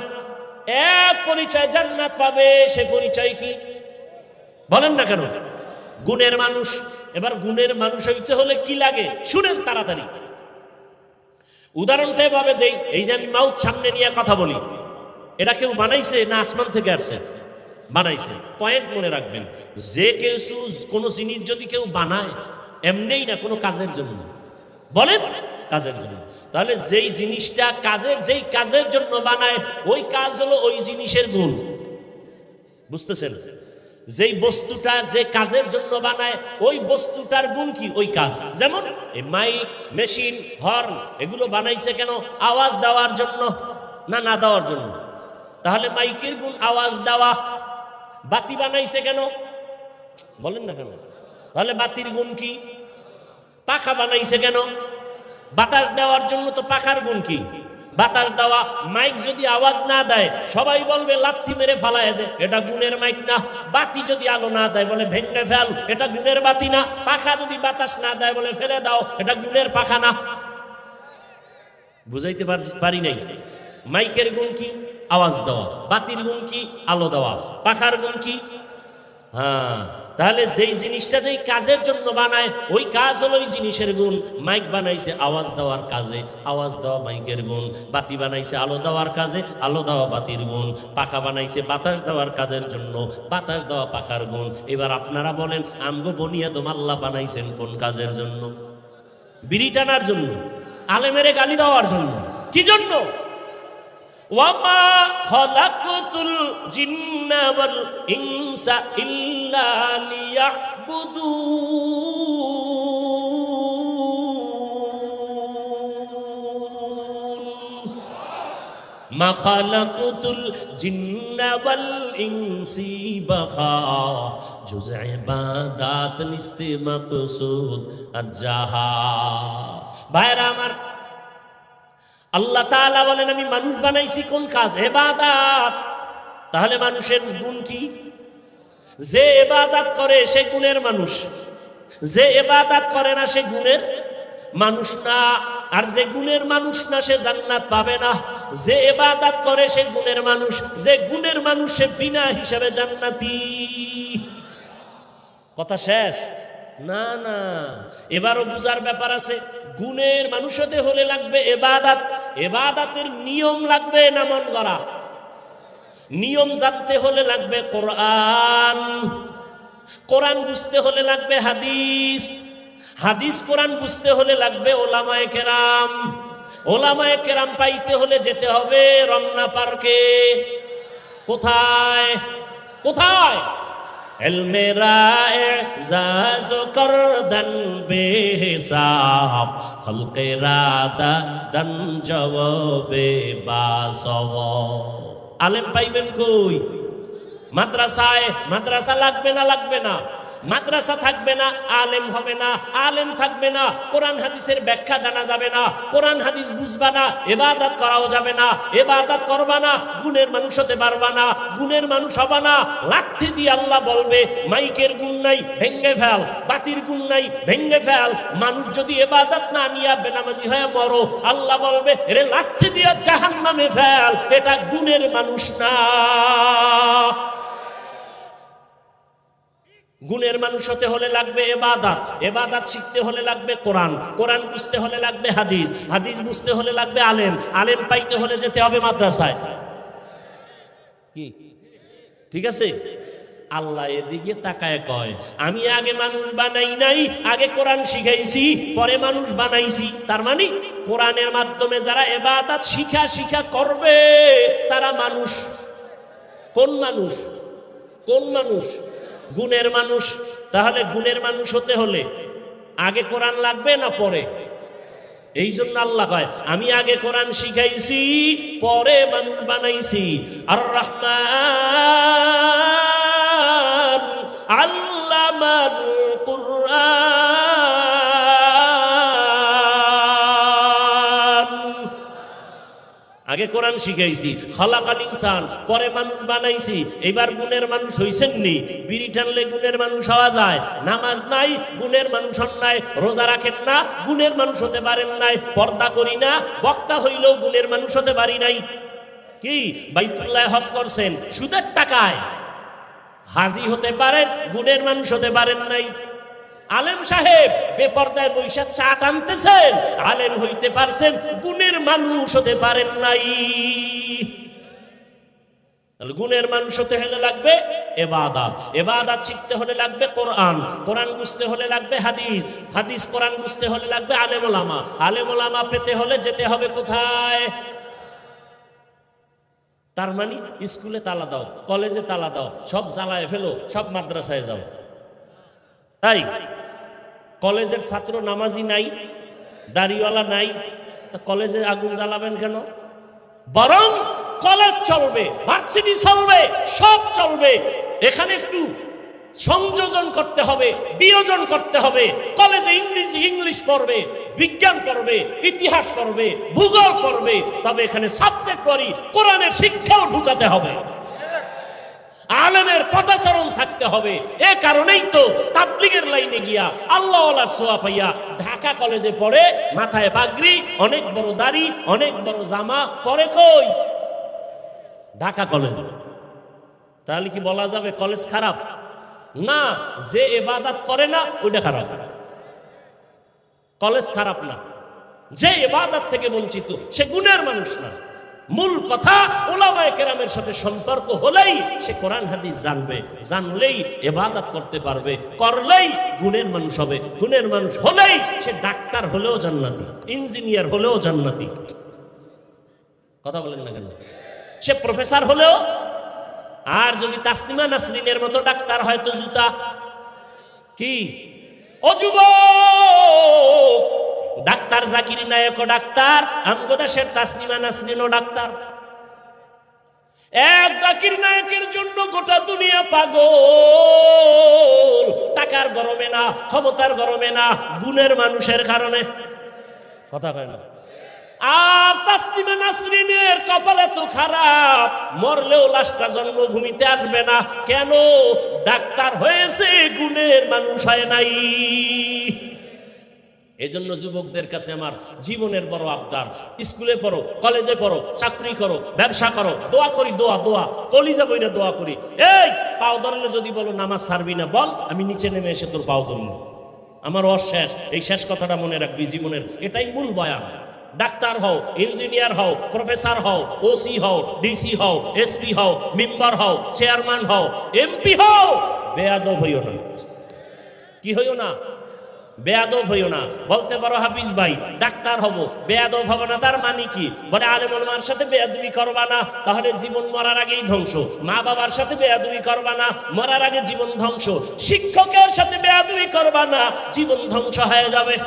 এক পরিচয় জান্নাত পাবে, সে পরিচয় কি? বলেন না কেন? গুণের মানুষ। এবার গুণের মানুষ হইতে হলে কি লাগে শুনেন তাড়াতাড়ি। উদাহরণটা এভাবে দেই, এই যে আমি মাউথ সামনে নিয়ে কথা বলি, এটা কেউ বানাইছে না আসমান থেকে আসছে? বানাইছে। পয়েন্ট মনে রাখবেন, যে কেউ কোনো জিনিস যদি কেউ বানায় এমনিই না, কোনো কাজের জন্য। বলেন কাজের জন্য। তাহলে যেই জিনিসটা যেই কাজের জন্য বানায় ওই কাজ হলো ওই জিনিসের গুণ। বুঝতেছেন? যেই বস্তুটা যে কাজের জন্য বানায় ওই বস্তুটার গুণ কি? ওই কাজ। যেমন এই মাইক, মেশিন, হর্ন এগুলো বানাইছে কেন? আওয়াজ দেওয়ার জন্য না দেওয়ার জন্য? তাহলে মাইকের গুণ আওয়াজ দেওয়া। বাতি বানাইছে কেন? বলেন না কেন? তাহলে বাতির গুণ কি? পাখা বানাইছে কেন? বাতাস দেওয়ার জন্য। তো পাখার গুণ কি? বাতাস দেওয়া। মাইক যদি আওয়াজ না দেয় সবাই বলবে লাথি মেরে ফালায় দে, এটা গুণের মাইক না। বাতি যদি আলো না দেয় বলে ভেঙে ফেল, এটা গুণের বাতি না। পাখা যদি বাতাস না দেয় বলে ফেলে দাও, এটা গুণের পাখা না। বুঝাইতে পারি নাই? মাইকের গুণ কি? আওয়াজ দেওয়া। বাতির গুণ কি? আলো দেওয়া। পাখার গুণ কি? হ্যাঁ, তাহলে যেই জিনিসটা যেই কাজের জন্য বানায় ওই কাজ হলো ওই জিনিসের গুণ। মাইক বানাইছে আওয়াজ দেওয়ার কাজে, আওয়াজ দেওয়া মাইকের গুণ। বাতি বানাইছে আলো দেওয়ার কাজে, আলো দেওয়া বাতির গুণ। পাখা বানাইছে বাতাস দেওয়ার কাজের জন্য, বাতাস দেওয়া পাখার গুণ। এবার আপনারা বলেন আমগো বনিয়াদম আল্লাহ বানাইছেন কোন কাজের জন্য? বিড়ি টানার জন্য? আলেমেরে গালি দেওয়ার জন্য? কি জন্য? ওয়ামা খালাকতুল জিন্না ওয়াল ইনসা ইল্লা লিয়াবুদুন। মা খালাকতুল জিন্না ওয়াল ইনসি বাখা জুজ ইবাদাত নিস্তে মাকসুদ আজ্জাহা। ভাইরা আমার, আল্লাহ তাআলা বলেন আমি মানুষ বানাইছি কোন কাজ? ইবাদত। তাহলে মানুষের গুণ কি? যে ইবাদত করে সে গুণের মানুষ, যে ইবাদত করে না সে গুণের মানুষ না। আর যে গুণের মানুষ না সে জান্নাত পাবে না। যে ইবাদত করে সে গুণের মানুষ, যে গুণের মানুষ সে বিনা হিসাবে জান্নাতি। কথা শেষ? না না, এবারও বুঝার ব্যাপার আছে। গুণের মানুষ হতে হলে লাগবে ইবাদত। ইবাদতের নিয়ম লাগবে না মন গড়া। নিয়ম জানতে হলে লাগবে কোরআন। কোরআন বুঝতে হলে লাগবে হাদিস। হাদিস কোরআন বুঝতে হলে লাগবে ওলামায়ে কেরাম। ওলামায়ে কেরাম পাইতে হলে যেতে হবে রমনা পার্কে। কোথায়? কোথায়? ইলমে রা'জাজ করদন বেহিসাব খলকে রাদা দন জওয়াবে বাসওয়া। আলেম পাইবেন কই? মাদ্রাসায়। মাদ্রাসা লাগবে না? লাগবে না। মাদ্রাসা থাকবে না, আলেম হবে না। আলেম থাকবে না, কোরআন হাদিসের ব্যাখ্যা জানা যাবে না। কোরআন হাদিস বুঝবা না, ইবাদত করাও যাবে না। ইবাদত করবা না, গুণের মানুষ হতে পারবা না। গুণের মানুষ হবা না, লাঠি দিয়ে আল্লাহ বলবে মাইকের গুণ নাই ভেঙ্গে ফেল, বাতির গুণ নাই ভেঙ্গে ফেল। মানুষ যদি ইবাদত না নিয়া বেনামাজি হয়ে মরো, আল্লাহ বলবে রে লাঠি দিয়ে জাহান্নামে ফেল, এটা গুণের মানুষ না। গুণের মানুষ হতে হলে লাগবে ইবাদত। ইবাদত শিখতে হলে লাগবে কোরআন। কোরআন বুঝতে হলে লাগবে হাদিস। হাদিস বুঝতে হলে লাগবে আলেম। আলেম পাইতে হলে যেতে হবে মাদ্রাসায়। কি ঠিক আছে? আল্লাহ এদিকে তাকায় কয় আমি আগে মানুষ বানাই নাই, আগে কোরআন শিখাইছি, পরে মানুষ বানাইছি। তার মানে কোরআনের মাধ্যমে যারা ইবাদত শিখা করবে তারা মানুষ। কোন মানুষ? কোন মানুষ? গুণের মানুষ। তাহলে গুণের মানুষ হতে হলে আগে কোরআন লাগবে না পরে? এই জন্য আল্লাহ কয় আমি আগে কোরআন শিখাইছি, পরে মানুষ বানাইছি। আর রহমান আল্লামাল কুরআন। আগে কোরআন শিখাইছি, খালাকাল ইনসান, পরে মানুষ বানাইছি। এবার গুণের মানুষ হইছেন নি? বিড়ি টানলে গুণের মানুষ হওয়া যায়? নামাজ নাই, গুণের মানুষ হন নাই। রোজা রাখেন না, গুণের মানুষ হতে পারেন নাই। পর্দা করি না, বক্তা হইলেও গুণের মানুষ হতে পারি নাই। কি বাইতুল্লাহ হজ করছেন সুদের টাকায়, হাজি হতে পারেন, গুণের মানুষ হতে পারেন নাই। আলেম সাহেব বেপর্দায় বৈশাখ চা টানতেছেন, আলেম হইতে পারছেন, গুণের মানুষ হতে পারেন নাই। তাহলে গুণের মানুষ হতে হলে লাগবে ইবাদত, ইবাদত শিখতে হলে লাগবে কোরআন, কোরআন বুঝতে হলে লাগবে হাদিস, হাদিস কোরআন বুঝতে হলে লাগবে আলেম ওলামা, আলেম ওলামা পেতে হলে যেতে হবে কোথায়? তার মানে স্কুলে তালা দাও, কলেজে তালা দাও, সব জ্বালায় ফেলো, সব মাদ্রাসায় যাও। তাই কলেজের ছাত্র নামাজি নাই, দাড়িওয়ালা নাই, কলেজে আগুন জ্বালাবেন কেন? বরং কলেজ চলবে, ভার্সিটি চলবে, সব চলবে, এখানে একটু সংযোজন করতে হবে, বিয়োজন করতে হবে। কলেজে ইংলিশ পড়বে, বিজ্ঞান পড়বে, ইতিহাস পড়বে, ভূগোল পড়বে, তবে এখানে সাবজেক্ট পড়ি কোরআনের শিক্ষাও ঢুকাতে হবে, আলেমের পদাচরণ থাকতে হবে। এ কারণেই তো তাবলীগের লাইনে গিয়া আল্লাহওয়ালার সোয়া পাইয়া ঢাকা কলেজে পড়ে, মাথায় পাগড়ি, অনেক বড় দাড়ি, অনেক বড় জামা পরে, কই ঢাকা কলেজ। তাহলে কি বলা যাবে কলেজ খারাপ? না, যে ইবাদত করে না ওইটা খারাপ। কলেজ খারাপ না, যে ইবাদত থেকে বঞ্চিত সে গুণের মানুষ না। মূল কথা উলামায়ে কেরামের সাথে সম্পর্ক হলেই সে কোরআন হাদিস জানবে, জানলেই ইবাদত করতে পারবে, করলেই গুণের মানুষ হবে। গুণের মানুষ হলেই সে ডাক্তার হলেও জান্নাতি, ইঞ্জিনিয়ার হলেও জান্নাতি। কথা বলেন না কেন? সে প্রফেসর হলেও, আর যদি তাসলিমা নাসরিনের মতো ডাক্তার হয় তো জুতা। কি ও যুবক, ডাক্তার জাকির নায়ক ডাক্তার, আমগো দেশের তাসলিমা নাসরিনও ডাক্তার। এক জাকির নায়কের জন্য গোটা দুনিয়া পাগল, টাকার গরমে না, ক্ষমতার গরমে না, গুণের মানুষের কারণে। কথা কয় না? আর তাসলিমা নাসরিনের কপাল এত খারাপ, মরলেও লাশটা জন্মভূমিতে আসবে না। কেন? ডাক্তার হয়েছে, গুণের মানুষ হয় নাই। এজন্য যুবকদের কাছে আমার জীবনের বড় আবদার, স্কুলে পড়ো, কলেজে পড়ো, চাকরি করো, ব্যবসা করো, দোয়া করি, দোয়া দোয়া কলিজা বইরা দোয়া করি। এই পাও ধরলে যদি বলো নামাজ ছাড়বি না, বল আমি নিচে নেমে এসে তোর পাও ধরব। আমার অশেষ, এই শেষ কথাটা মনে রাখবি জীবনের, এটাই মূল বয়ান। ডাক্তার হও, ইঞ্জিনিয়ার হও, প্রফেসর হও, ওসি হও, ডিসি হও, এসপি হও, মেম্বার হও, চেয়ারম্যান হও, এমপি হও, বেয়াদব হইও না। কি হইও না? বেয়াদব হইও না। বলতে পারো হাফিজ ভাই ডাক্তার হব, বেয়াদব হব না, তার মানে কি? বলে আলেম ওলামার সাথে বেয়াদবি করবা না, তাহলে জীবন মরার আগেই ধ্বংস। মা বাবার সাথে বেয়াদবি করবা না, মরার আগে জীবন ধ্বংস। শিক্ষকের সাথে বেয়াদবি করবা না, জীবন ধ্বংস হয়ে যাবে।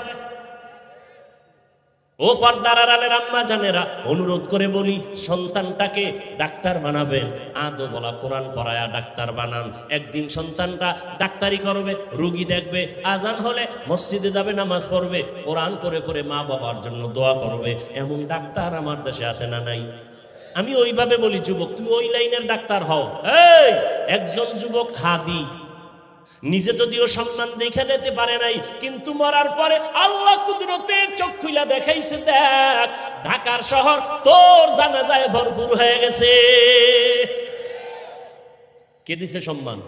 ও পর্দার আড়ালের আম্মা জানেরা, অনুরোধ করে বলি, সন্তানটাকে ডাক্তার বানাবেন, আদো বলা কোরআন পড়ায়া ডাক্তার বানান। একদিন সন্তানটা ডাক্তারি করবে, রোগী দেখবে, আজান হলে মসজিদে যাবে, নামাজ পড়বে, কোরআন পড়ে পড়ে মা বাবার জন্য দোয়া করবে। এমন ডাক্তার আমার দেশে আছে না নাই? আমি ওইভাবে বলি, যুবক তুমি ওই লাইনের ডাক্তার হও। এই একজন যুবক হাদি, নিজে যদিও সম্মান দেখে যেতে পারে নাই, কিন্তু মরার পরে আল্লাহ কুদরতের চোখ খুইলা দেখাইছে, দেখ ঢাকার শহর তোর জানাজায় ভরপুর হয়ে গেছে। কে দিছে সম্মান?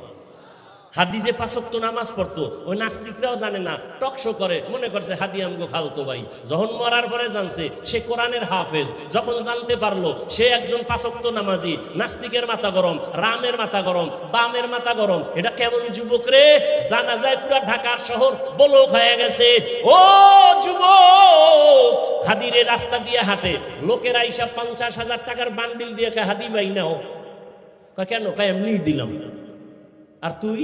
হাদি যে 5 ওয়াক্ত নামাজ পড়তো, ওই নাস্তিকরাও জানে না, টকশো করে, মনে করছে হাদি আমগো খালতো ভাই। যখন মরার পরে জানছে সে কোরআনের হাফেজ, যখন জানতে পারলো সে একজন 5 ওয়াক্ত নামাজি, নাস্তিকের মাথা গরম, রামের মাথা গরম, বামের মাথা গরম। এটা কেমন যুবক রে? জানা যায় পুরা ঢাকার শহর বলক হয়ে গেছে। ও যুবক, হাদিরে রাস্তা দিয়ে হাঁটে, লোকেরা হিসাব 50,000 টাকার বান্ডিল দিয়ে হাদি ভাই নাও। কেন? এমনি দিলাম। আর তুই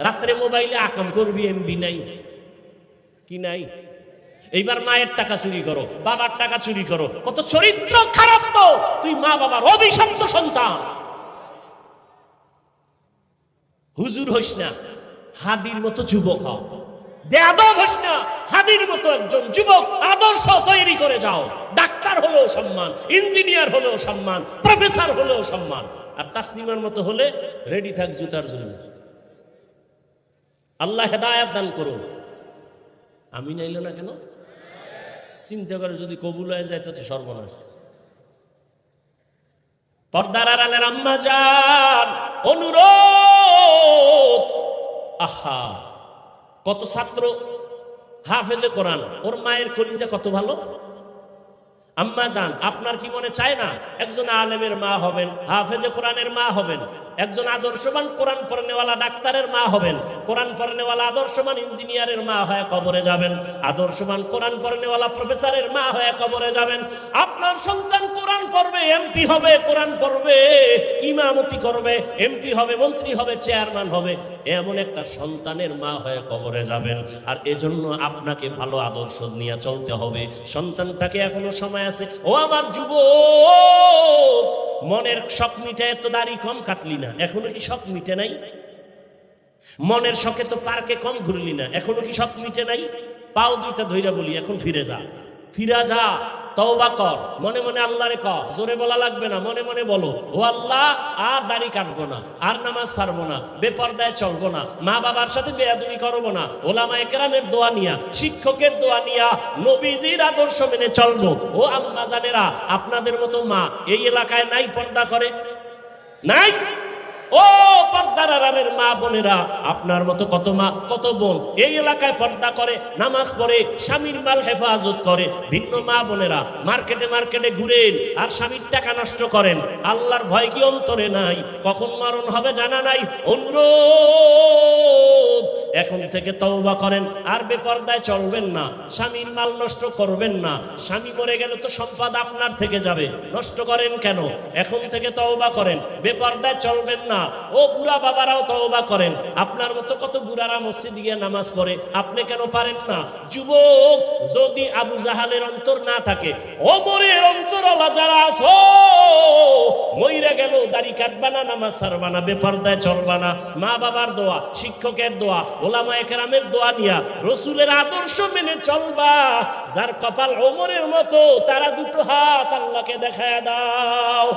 রাত্রে মোবাইলে আকাম করবি, এমবি নাই, কি নাই? এইবার মায়ের টাকা চুরি করো, বাবার টাকা চুরি করো, কত চরিত্র খারাপ তো। তুই মা বাবার অভিশপ্ত সন্তান। হুজুর হইস না, হাদির মতো যুবক হও। বেয়াদব হইস না, হাদির মতো একজন যুবক আদর্শ তৈরি করে যাও। ডাক্তার হলেও সম্মান, ইঞ্জিনিয়ার হলেও সম্মান, প্রফেসর হলেও সম্মান। আর তাসলিমার মতো হলে রেডি থাক জুতার জন্য। আল্লাহ হেদায়েত দান করুন। আমি নাইল না কেন? চিন্তা করে যদি কবুল হয়ে যায় তো সর্বনাশ। পর্দার আড়ালের আম্মা জান, অনুরোধ, আহা কত ছাত্র হাফেজে কোরআন, ওর মায়ের কলিজা কত ভালো, আম্মা জান, আপনার কি মনে চায় না একজন আলেমের মা হবেন, হাফেজে কোরআনের মা হবেন, একজন আদর্শবান কোরআন পড়নেওয়ালা ডাক্তারের মা হবেন, কোরআন পড়নেওয়ালা আদর্শবান ইঞ্জিনিয়ারের মা হয়ে কবরে যাবেন, আদর্শবান কোরআন পড়নেওয়ালা প্রফেসরের মা হয়ে কবরে যাবেন। আপনার সন্তান কোরআন পড়বে, এমপি হবে, কোরআন পড়বে, ইমামতি করবে, এমপি হবে, মন্ত্রী হবে, চেয়ারম্যান হবে, এমন একটা সন্তানের মা হয়ে কবরে যাবেন। আর এজন্য আপনাকে ভালো আদর্শ নিয়ে চলতে হবে। সন্তানটাকে এখনো সময় আছে। ও আমার যুবক, মনের শখ মিটে তো দাড়ি কম কাটলি না, এখনো কি শখ মিটে নাই? মনের শখে তো পার্কে কম ঘুরলি না, এখনো কি শখ মিটে নাই? পাও দুইটা ধইরা বলি, এখন ফিরে যা, ফিরা যা, তওবা কর, মনে মনে আল্লাহরে কর, জোরে বলা লাগবে না, মনে মনে বলো, ও আল্লাহ, আর দাড়ি কাটবো না, আর নামাজ ছাড়বো না, বেপরদায় চলবো না, মা বাবার সাথে বেয়াদবি করবো না, ওলামায়ে কেরামের দোয়া নিয়া, শিক্ষকের দোয়া নিয়া, নবীজির আদর্শ মেনে চলবো। ও আম্মা জানেরা, আপনাদের মতো মা এই এলাকায় নাই পর্দা করে? নাই? ও পর্দার আড়ালের মা বোনেরা, আপনার মতো কত মা কত বোন এই এলাকায় পর্দা করে, নামাজ পড়ে, স্বামীর মাল হেফাজত করে। ভিন্ন মা বোনেরা মার্কেটে মার্কেটে ঘুরেন আর স্বামীর টাকা নষ্ট করেন। আল্লাহর ভয় কি অন্তরে নাই? কখন মরণ হবে জানা নাই। অনুরোধ, এখন থেকে তওবা করেন, আর বেপর্দায় চলবেন না, স্বামীর মাল নষ্ট করবেন না। স্বামী মরে গেলে তো সম্পদ আপনার থেকে যাবে, নষ্ট করেন কেন? এখন থেকে তওবা করেন, বেপর্দায় চলবেন না। ও বুড়া বাবারাও তওবা করেন, আপনার মতো কত বুড়ারা মসজিদে গিয়ে নামাজ পড়ে, আপনি কেন পারেন না? যুবক, যদি আবু জাহালের অন্তর না থাকে, ওমরের অন্তরওয়ালা যারা আছো, মইরা গেল দাড়ি কাটবা না, নামাজ ছাড়বা না, বেপর্দায় চলবা না, মা বাবার দোয়া, শিক্ষকের দোয়া, ওলামায়ে কেরামের দোয়া নিয়া রসুলের আদর্শ মেনে চলবা। যার কপাল ওমরের মতো, তারা দুটো হাত আল্লাহকে দেখায় দাও।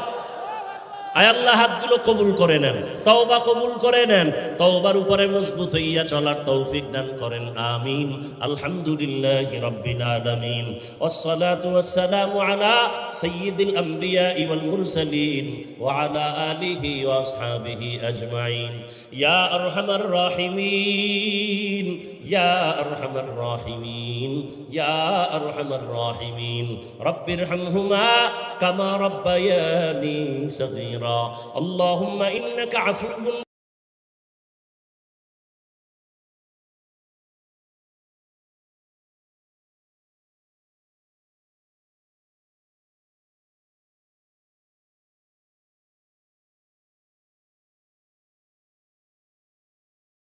আয় আল্লাহ, হাতগুলো কবুল করে নেন, তওবা কবুল করে নেন, তওবার উপরে মজবুত হইয়া চলার তৌফিক দান করেন, আমিন। আলহামদুলিল্লাহি রাব্বিল আলামিন, ওয়াসসালাতু ওয়াসসালামু আলা সাইয়্যিদিল আমবিয়া ওয়াল মুরসালিন ওয়া আলা আলিহি ওয়া আসহাবিহি আজমাইন। ইয়া আরহামার রাহিমিন, ইয়া আরহামার রাহিমিন, ইয়া আরহামার রাহিমিন, রব্বিরহামহুমা কামা রাব্বায়ানি সগীরা। اللهم إنك عفو